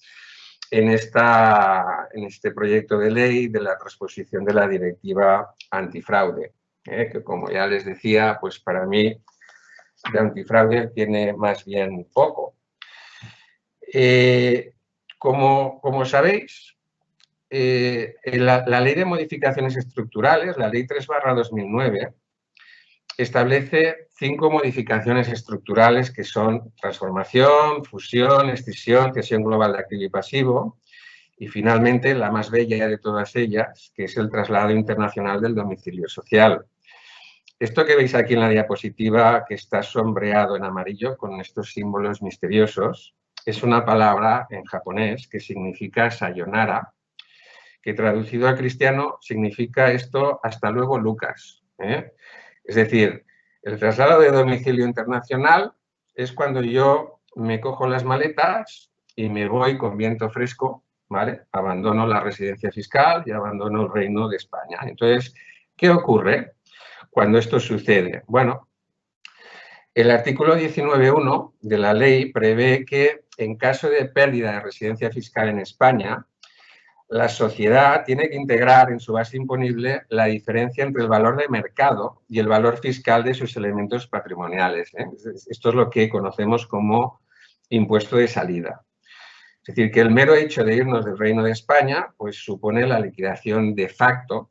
en este proyecto de ley de la transposición de la directiva antifraude, que como ya les decía, pues para mí de antifraude tiene más bien poco. Como sabéis, la Ley de Modificaciones Estructurales, la Ley 3/2009, establece 5 modificaciones estructurales que son transformación, fusión, escisión, cesión global de activo y pasivo, y finalmente la más bella de todas ellas, que es el traslado internacional del domicilio social. Esto que veis aquí en la diapositiva, que está sombreado en amarillo con estos símbolos misteriosos, es una palabra en japonés que significa sayonara, que traducido al cristiano significa esto, hasta luego Lucas. Es decir, el traslado de domicilio internacional es cuando yo me cojo las maletas y me voy con viento fresco, ¿vale? Abandono la residencia fiscal y abandono el Reino de España. Entonces, ¿qué ocurre cuando esto sucede? Bueno, el artículo 19.1 de la ley prevé que en caso de pérdida de residencia fiscal en España, la sociedad tiene que integrar en su base imponible la diferencia entre el valor de mercado y el valor fiscal de sus elementos patrimoniales. Esto es lo que conocemos como impuesto de salida. Es decir, que el mero hecho de irnos del Reino de España pues, supone la liquidación de facto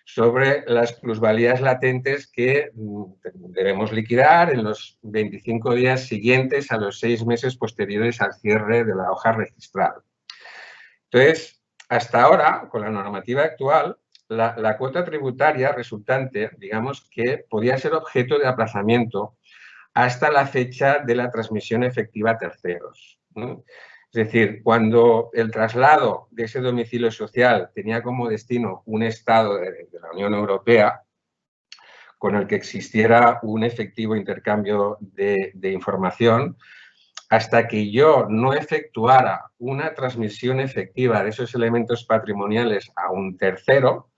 sobre las plusvalías latentes que debemos liquidar en los 25 días siguientes a los 6 meses posteriores al cierre de la hoja registral. Entonces, hasta ahora, con la normativa actual, la cuota tributaria resultante, digamos que podía ser objeto de aplazamiento hasta la fecha de la transmisión efectiva a terceros, ¿no? Es decir, cuando el traslado de ese domicilio social tenía como destino un Estado de la Unión Europea, con el que existiera un efectivo intercambio de información, hasta que yo no efectuara una transmisión efectiva de esos elementos patrimoniales a un tercero,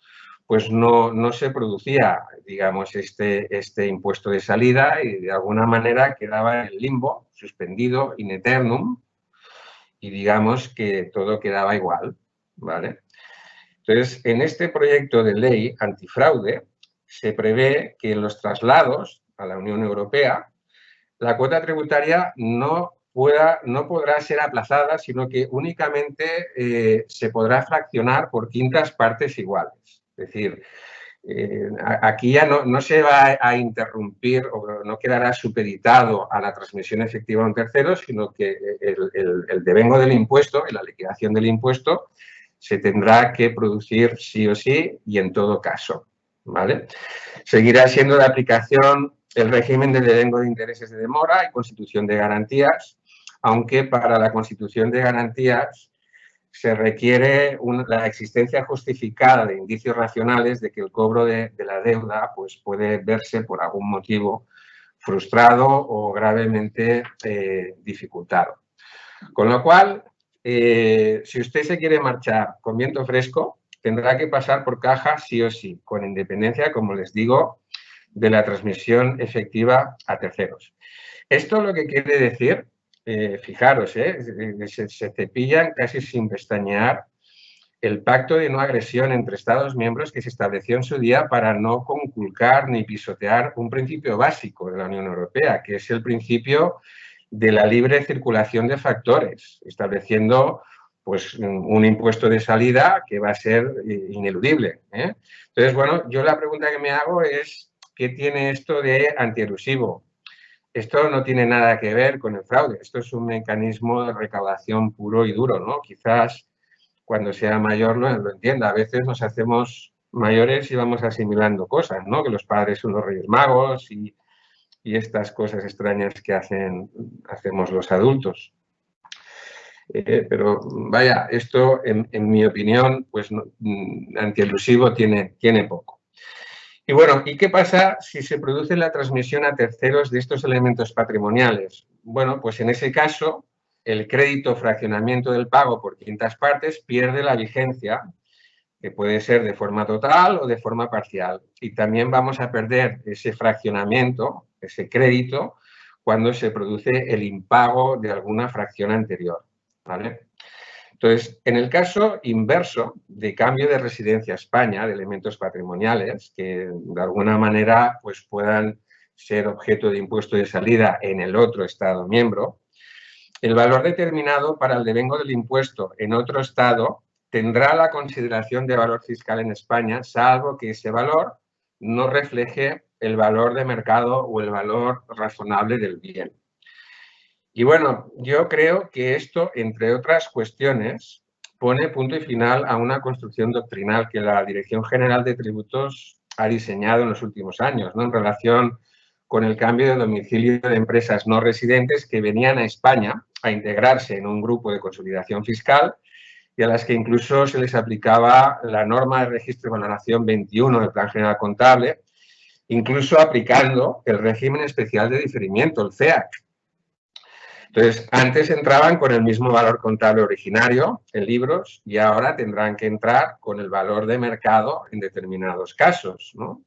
pues no se producía, digamos, este impuesto de salida y de alguna manera quedaba en el limbo, suspendido, in eternum, y digamos que todo quedaba igual, ¿vale? Entonces, en este proyecto de ley antifraude se prevé que en los traslados a la Unión Europea la cuota tributaria no podrá ser aplazada, sino que únicamente se podrá fraccionar por quintas partes iguales. Es decir, aquí ya no se va a interrumpir o no quedará supeditado a la transmisión efectiva a un tercero, sino que el devengo del impuesto, la liquidación del impuesto, se tendrá que producir sí o sí y en todo caso, ¿vale? Seguirá siendo de aplicación el régimen de devengo de intereses de demora y constitución de garantías, aunque para la constitución de garantías se requiere la existencia justificada de indicios racionales de que el cobro de la deuda pues, puede verse por algún motivo frustrado o gravemente dificultado. Con lo cual, si usted se quiere marchar con viento fresco, tendrá que pasar por caja sí o sí, con independencia, como les digo, de la transmisión efectiva a terceros. Esto lo que quiere decir, fijaros, se cepillan casi sin pestañear el pacto de no agresión entre Estados miembros que se estableció en su día para no conculcar ni pisotear un principio básico de la Unión Europea, que es el principio de la libre circulación de factores, estableciendo pues, un impuesto de salida que va a ser ineludible. Entonces, bueno, yo la pregunta que me hago es, ¿qué tiene esto de antielusivo? Esto no tiene nada que ver con el fraude, esto es un mecanismo de recaudación puro y duro, ¿no? Quizás cuando sea mayor lo entienda. A veces nos hacemos mayores y vamos asimilando cosas, ¿no? Que los padres son los Reyes Magos y estas cosas extrañas que hacemos los adultos. Pero vaya, esto en mi opinión, pues antielusivo tiene poco. Y bueno, ¿y qué pasa si se produce la transmisión a terceros de estos elementos patrimoniales? Bueno, pues en ese caso, el crédito fraccionamiento del pago por quintas partes pierde la vigencia, que puede ser de forma total o de forma parcial. Y también vamos a perder ese fraccionamiento, ese crédito, cuando se produce el impago de alguna fracción anterior, ¿vale? Entonces, en el caso inverso de cambio de residencia a España, de elementos patrimoniales que de alguna manera pues, puedan ser objeto de impuesto de salida en el otro Estado miembro, el valor determinado para el devengo del impuesto en otro Estado tendrá la consideración de valor fiscal en España, salvo que ese valor no refleje el valor de mercado o el valor razonable del bien. Y bueno, yo creo que esto, entre otras cuestiones, pone punto y final a una construcción doctrinal que la Dirección General de Tributos ha diseñado en los últimos años, ¿no?, en relación con el cambio de domicilio de empresas no residentes que venían a España a integrarse en un grupo de consolidación fiscal y a las que incluso se les aplicaba la norma de registro y valoración 21 del Plan General Contable, incluso aplicando el régimen especial de diferimiento, el CEAC. Entonces, antes entraban con el mismo valor contable originario en libros y ahora tendrán que entrar con el valor de mercado en determinados casos, ¿no?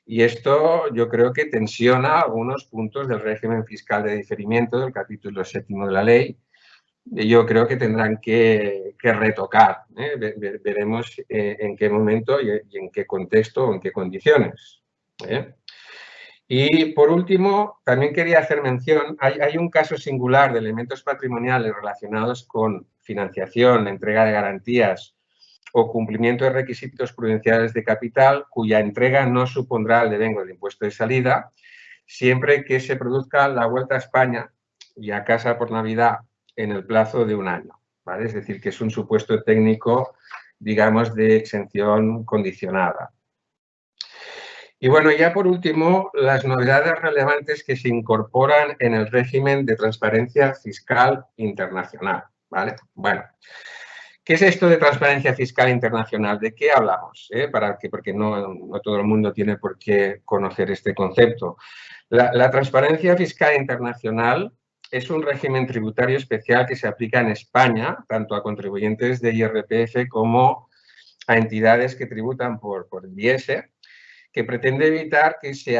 Y esto yo creo que tensiona algunos puntos del régimen fiscal de diferimiento del capítulo 7º de la ley. Yo creo que tendrán que retocar. Veremos en qué momento y en qué contexto o en qué condiciones. Y por último, también quería hacer mención, hay un caso singular de elementos patrimoniales relacionados con financiación, entrega de garantías o cumplimiento de requisitos prudenciales de capital, cuya entrega no supondrá el devengo del impuesto de salida, siempre que se produzca la vuelta a España y a casa por Navidad en el plazo de un año, ¿vale? Es decir, que es un supuesto técnico, digamos, de exención condicionada. Y bueno, ya por último, las novedades relevantes que se incorporan en el régimen de transparencia fiscal internacional, ¿vale? Bueno, ¿qué es esto de transparencia fiscal internacional? ¿De qué hablamos? Porque no todo el mundo tiene por qué conocer este concepto. La transparencia fiscal internacional es un régimen tributario especial que se aplica en España, tanto a contribuyentes de IRPF como a entidades que tributan por el IES, que pretende evitar que se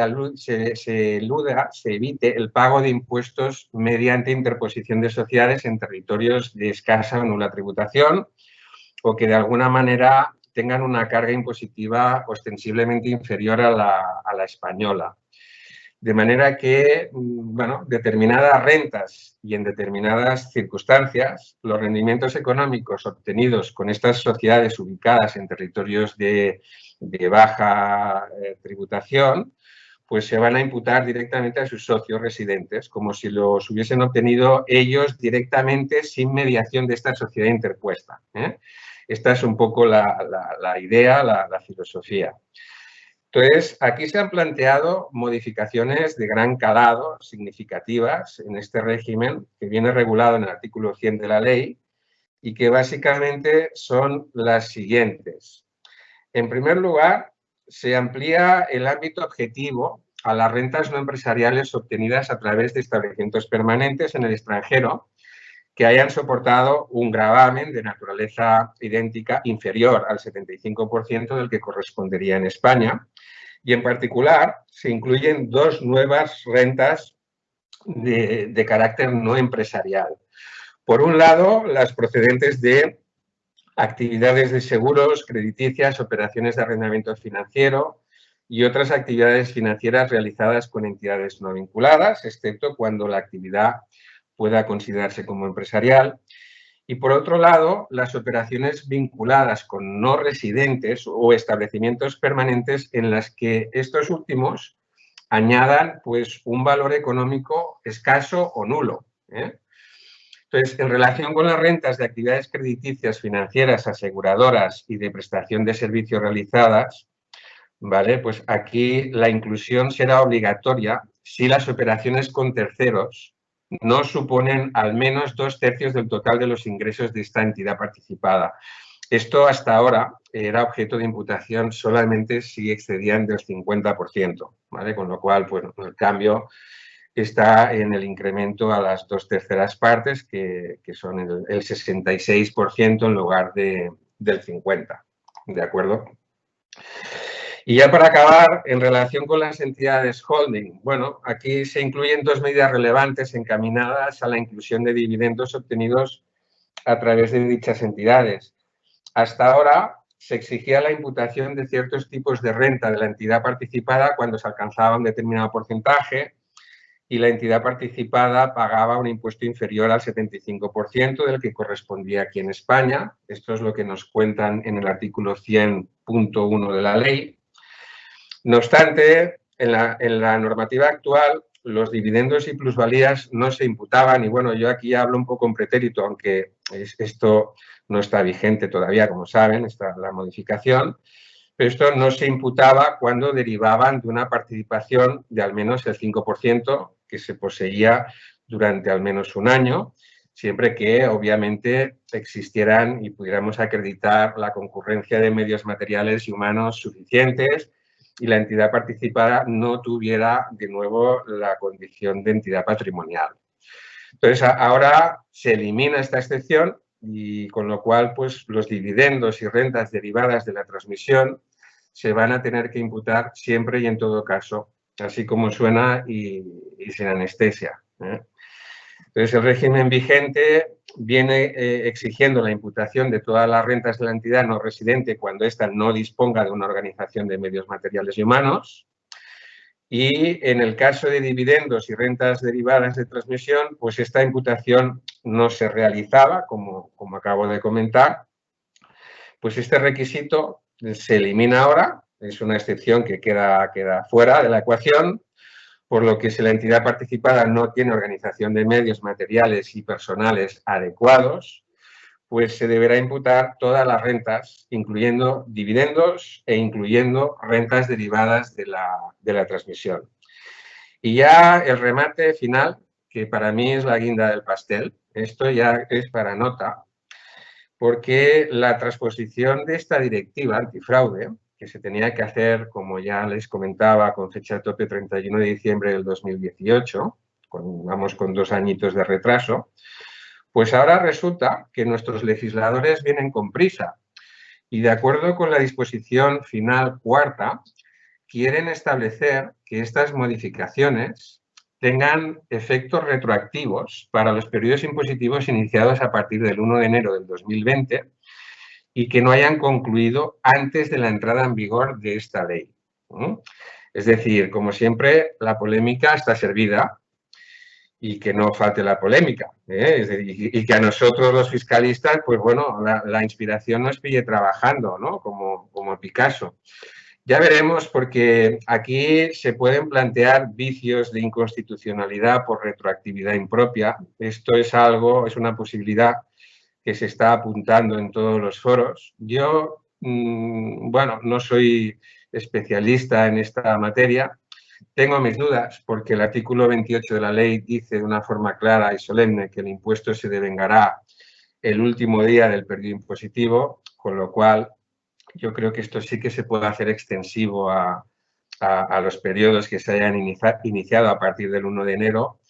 evite el pago de impuestos mediante interposición de sociedades en territorios de escasa o nula tributación o que de alguna manera tengan una carga impositiva ostensiblemente inferior a la española. De manera que, bueno, determinadas rentas y en determinadas circunstancias, los rendimientos económicos obtenidos con estas sociedades ubicadas en territorios de baja tributación, pues se van a imputar directamente a sus socios residentes, como si los hubiesen obtenido ellos directamente sin mediación de esta sociedad interpuesta. Esta es un poco la idea, la filosofía. Entonces, aquí se han planteado modificaciones de gran calado, significativas, en este régimen que viene regulado en el artículo 100 de la ley y que básicamente son las siguientes. En primer lugar, se amplía el ámbito objetivo a las rentas no empresariales obtenidas a través de establecimientos permanentes en el extranjero que hayan soportado un gravamen de naturaleza idéntica inferior al 75% del que correspondería en España. Y en particular se incluyen dos nuevas rentas de carácter no empresarial. Por un lado, las procedentes de actividades de seguros, crediticias, operaciones de arrendamiento financiero y otras actividades financieras realizadas con entidades no vinculadas, excepto cuando la actividad pueda considerarse como empresarial. Y por otro lado, las operaciones vinculadas con no residentes o establecimientos permanentes en las que estos últimos añadan pues, un valor económico escaso o nulo. Entonces, en relación con las rentas de actividades crediticias, financieras, aseguradoras y de prestación de servicios realizadas, ¿vale? Pues aquí la inclusión será obligatoria si las operaciones con terceros no suponen al menos 2/3 del total de los ingresos de esta entidad participada. Esto hasta ahora era objeto de imputación solamente si excedían del 50%, ¿vale? Con lo cual, pues, el cambio está en el incremento a las 2/3 partes, que son el 66% en lugar del 50%, ¿de acuerdo? Y ya para acabar, en relación con las entidades holding, bueno, aquí se incluyen dos medidas relevantes encaminadas a la inclusión de dividendos obtenidos a través de dichas entidades. Hasta ahora se exigía la imputación de ciertos tipos de renta de la entidad participada cuando se alcanzaba un determinado porcentaje y la entidad participada pagaba un impuesto inferior al 75% del que correspondía aquí en España. Esto es lo que nos cuentan en el artículo 100.1 de la ley. No obstante, en la normativa actual, los dividendos y plusvalías no se imputaban, y bueno, yo aquí hablo un poco en pretérito, aunque esto no está vigente todavía, como saben, está la modificación, pero esto no se imputaba cuando derivaban de una participación de al menos el 5% que se poseía durante al menos un año, siempre que obviamente existieran y pudiéramos acreditar la concurrencia de medios materiales y humanos suficientes y la entidad participada no tuviera de nuevo la condición de entidad patrimonial. Entonces, ahora se elimina esta excepción y con lo cual pues, los dividendos y rentas derivadas de la transmisión se van a tener que imputar siempre y en todo caso, así como suena y sin anestesia. Entonces, el régimen vigente viene exigiendo la imputación de todas las rentas de la entidad no residente cuando ésta no disponga de una organización de medios materiales y humanos. Y en el caso de dividendos y rentas derivadas de transmisión, pues esta imputación no se realizaba, como acabo de comentar. Pues este requisito se elimina ahora, es una excepción que queda fuera de la ecuación, por lo que si la entidad participada no tiene organización de medios materiales y personales adecuados, pues se deberá imputar todas las rentas, incluyendo dividendos e incluyendo rentas derivadas de la transmisión. Y ya el remate final, que para mí es la guinda del pastel, esto ya es para nota, porque la transposición de esta directiva antifraude, que se tenía que hacer, como ya les comentaba, con fecha de tope 31 de diciembre del 2018, vamos con 2 añitos de retraso, pues ahora resulta que nuestros legisladores vienen con prisa y, de acuerdo con la disposición final cuarta, quieren establecer que estas modificaciones tengan efectos retroactivos para los periodos impositivos iniciados a partir del 1 de enero del 2020 y que no hayan concluido antes de la entrada en vigor de esta ley. Es decir, como siempre, la polémica está servida y que no falte la polémica. Y que a nosotros los fiscalistas, pues bueno, la inspiración nos pille trabajando, ¿no? Como Picasso. Ya veremos, porque aquí se pueden plantear vicios de inconstitucionalidad por retroactividad impropia. Esto es una posibilidad que se está apuntando en todos los foros. Yo, bueno, no soy especialista en esta materia. Tengo mis dudas porque el artículo 28 de la ley dice de una forma clara y solemne que el impuesto se devengará el último día del periodo impositivo, con lo cual yo creo que esto sí que se puede hacer extensivo a los periodos que se hayan iniciado a partir del 1 de enero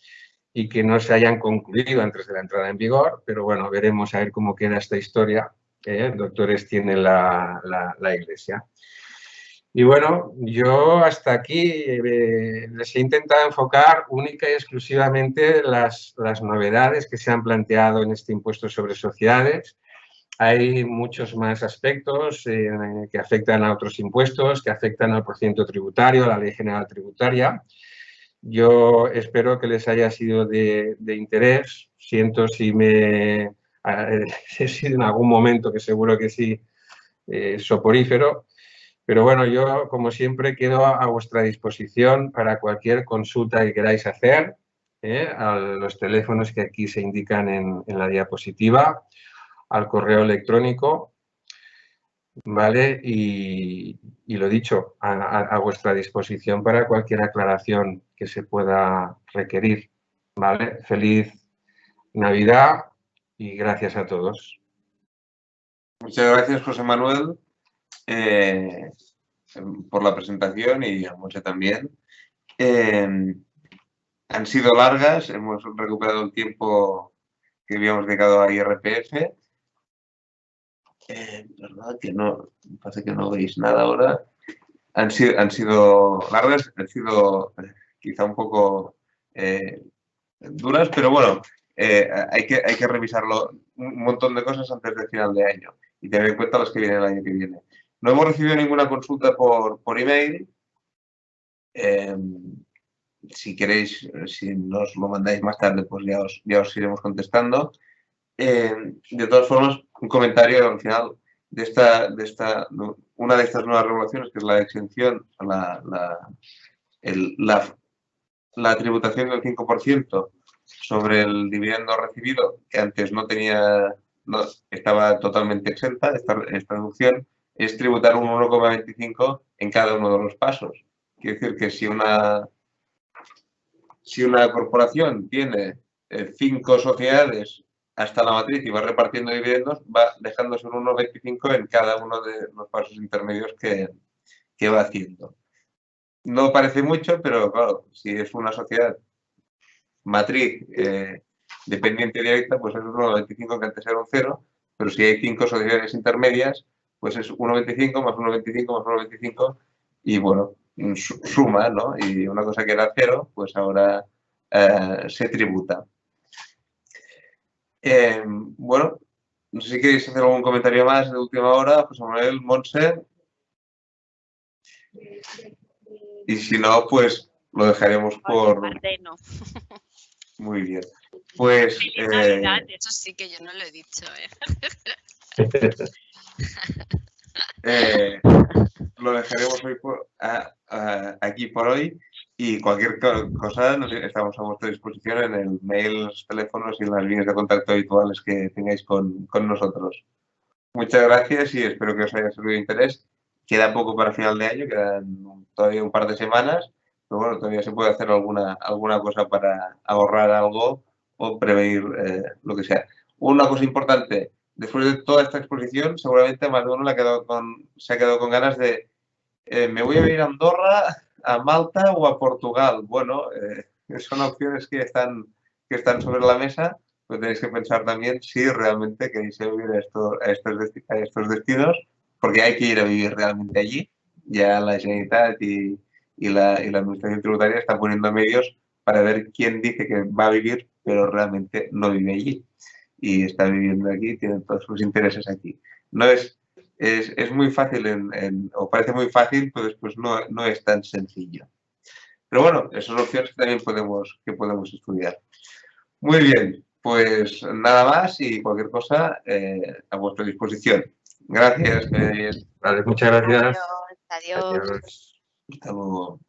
y que no se hayan concluido antes de la entrada en vigor, pero bueno, veremos a ver cómo queda esta historia. Doctores tiene la Iglesia. Y bueno, yo hasta aquí les he intentado enfocar única y exclusivamente las novedades que se han planteado en este impuesto sobre sociedades. Hay muchos más aspectos que afectan a otros impuestos, que afectan al procedimiento tributario, a la Ley General Tributaria. Yo espero que les haya sido de interés. Siento si he sido en algún momento, que seguro que sí, soporífero. Pero bueno, yo, como siempre, quedo a vuestra disposición para cualquier consulta que queráis hacer, a los teléfonos que aquí se indican en la diapositiva, al correo electrónico, ¿vale? Y lo dicho, a vuestra disposición para cualquier aclaración que se pueda requerir, ¿vale? Feliz Navidad y gracias a todos. Muchas gracias, José Manuel, por la presentación, y a Monse también. Han sido largas, hemos recuperado el tiempo que habíamos dedicado a IRPF. ¿Verdad? Que no, parece que no veis nada ahora. Han sido largas, han sido quizá un poco duras, pero bueno, hay que revisarlo, un montón de cosas antes del final de año y tener en cuenta las que vienen el año que viene. No hemos recibido ninguna consulta por email. Si queréis, si nos lo mandáis más tarde, pues ya os iremos contestando. De todas formas, un comentario al final. una de estas nuevas regulaciones, que es la exención, la tributación del 5% sobre el dividendo recibido, que antes estaba totalmente exenta, esta deducción, es tributar un 1,25 en cada uno de los pasos. Quiere decir que si una corporación tiene 5 sociedades hasta la matriz y va repartiendo dividendos, va dejándose un 1,25 en cada uno de los pasos intermedios que va haciendo. No parece mucho, pero claro, si es una sociedad matriz dependiente directa, pues es un 1,25 que antes era un 0, pero si hay 5 sociedades intermedias, pues es 1,25 más 1,25 más 1,25 y bueno, suma, ¿no? Y una cosa que era 0, pues ahora se tributa. Bueno, no sé si queréis hacer algún comentario más de última hora, José Manuel, Montse. Y si no, pues lo dejaremos por... No. Muy bien. Pues... Navidad, eso sí que yo no lo he dicho, lo dejaremos hoy aquí por hoy y cualquier cosa estamos a vuestra disposición en el mail, los teléfonos y en las líneas de contacto habituales que tengáis con nosotros. Muchas gracias y espero que os haya servido de interés. Queda poco para final de año, quedan todavía un par de semanas, pero bueno, todavía se puede hacer alguna cosa para ahorrar algo o prevenir lo que sea. Una cosa importante, después de toda esta exposición, seguramente más de uno se ha quedado con ganas de me voy a ir a Andorra, a Malta o a Portugal. Bueno, son opciones que están sobre la mesa, pero tenéis que pensar también si realmente queréis ir a estos destinos, porque hay que ir a vivir realmente allí. Ya la Generalitat y la Administración Tributaria están poniendo medios para ver quién dice que va a vivir, pero realmente no vive allí. Y está viviendo aquí, tiene todos sus intereses aquí. No es muy fácil, o parece muy fácil, pero después no es tan sencillo. Pero bueno, esas son opciones que también podemos estudiar. Muy bien, pues nada más y cualquier cosa a vuestra disposición. Gracias. Vale, muchas gracias. Adiós. Adiós. Hasta luego.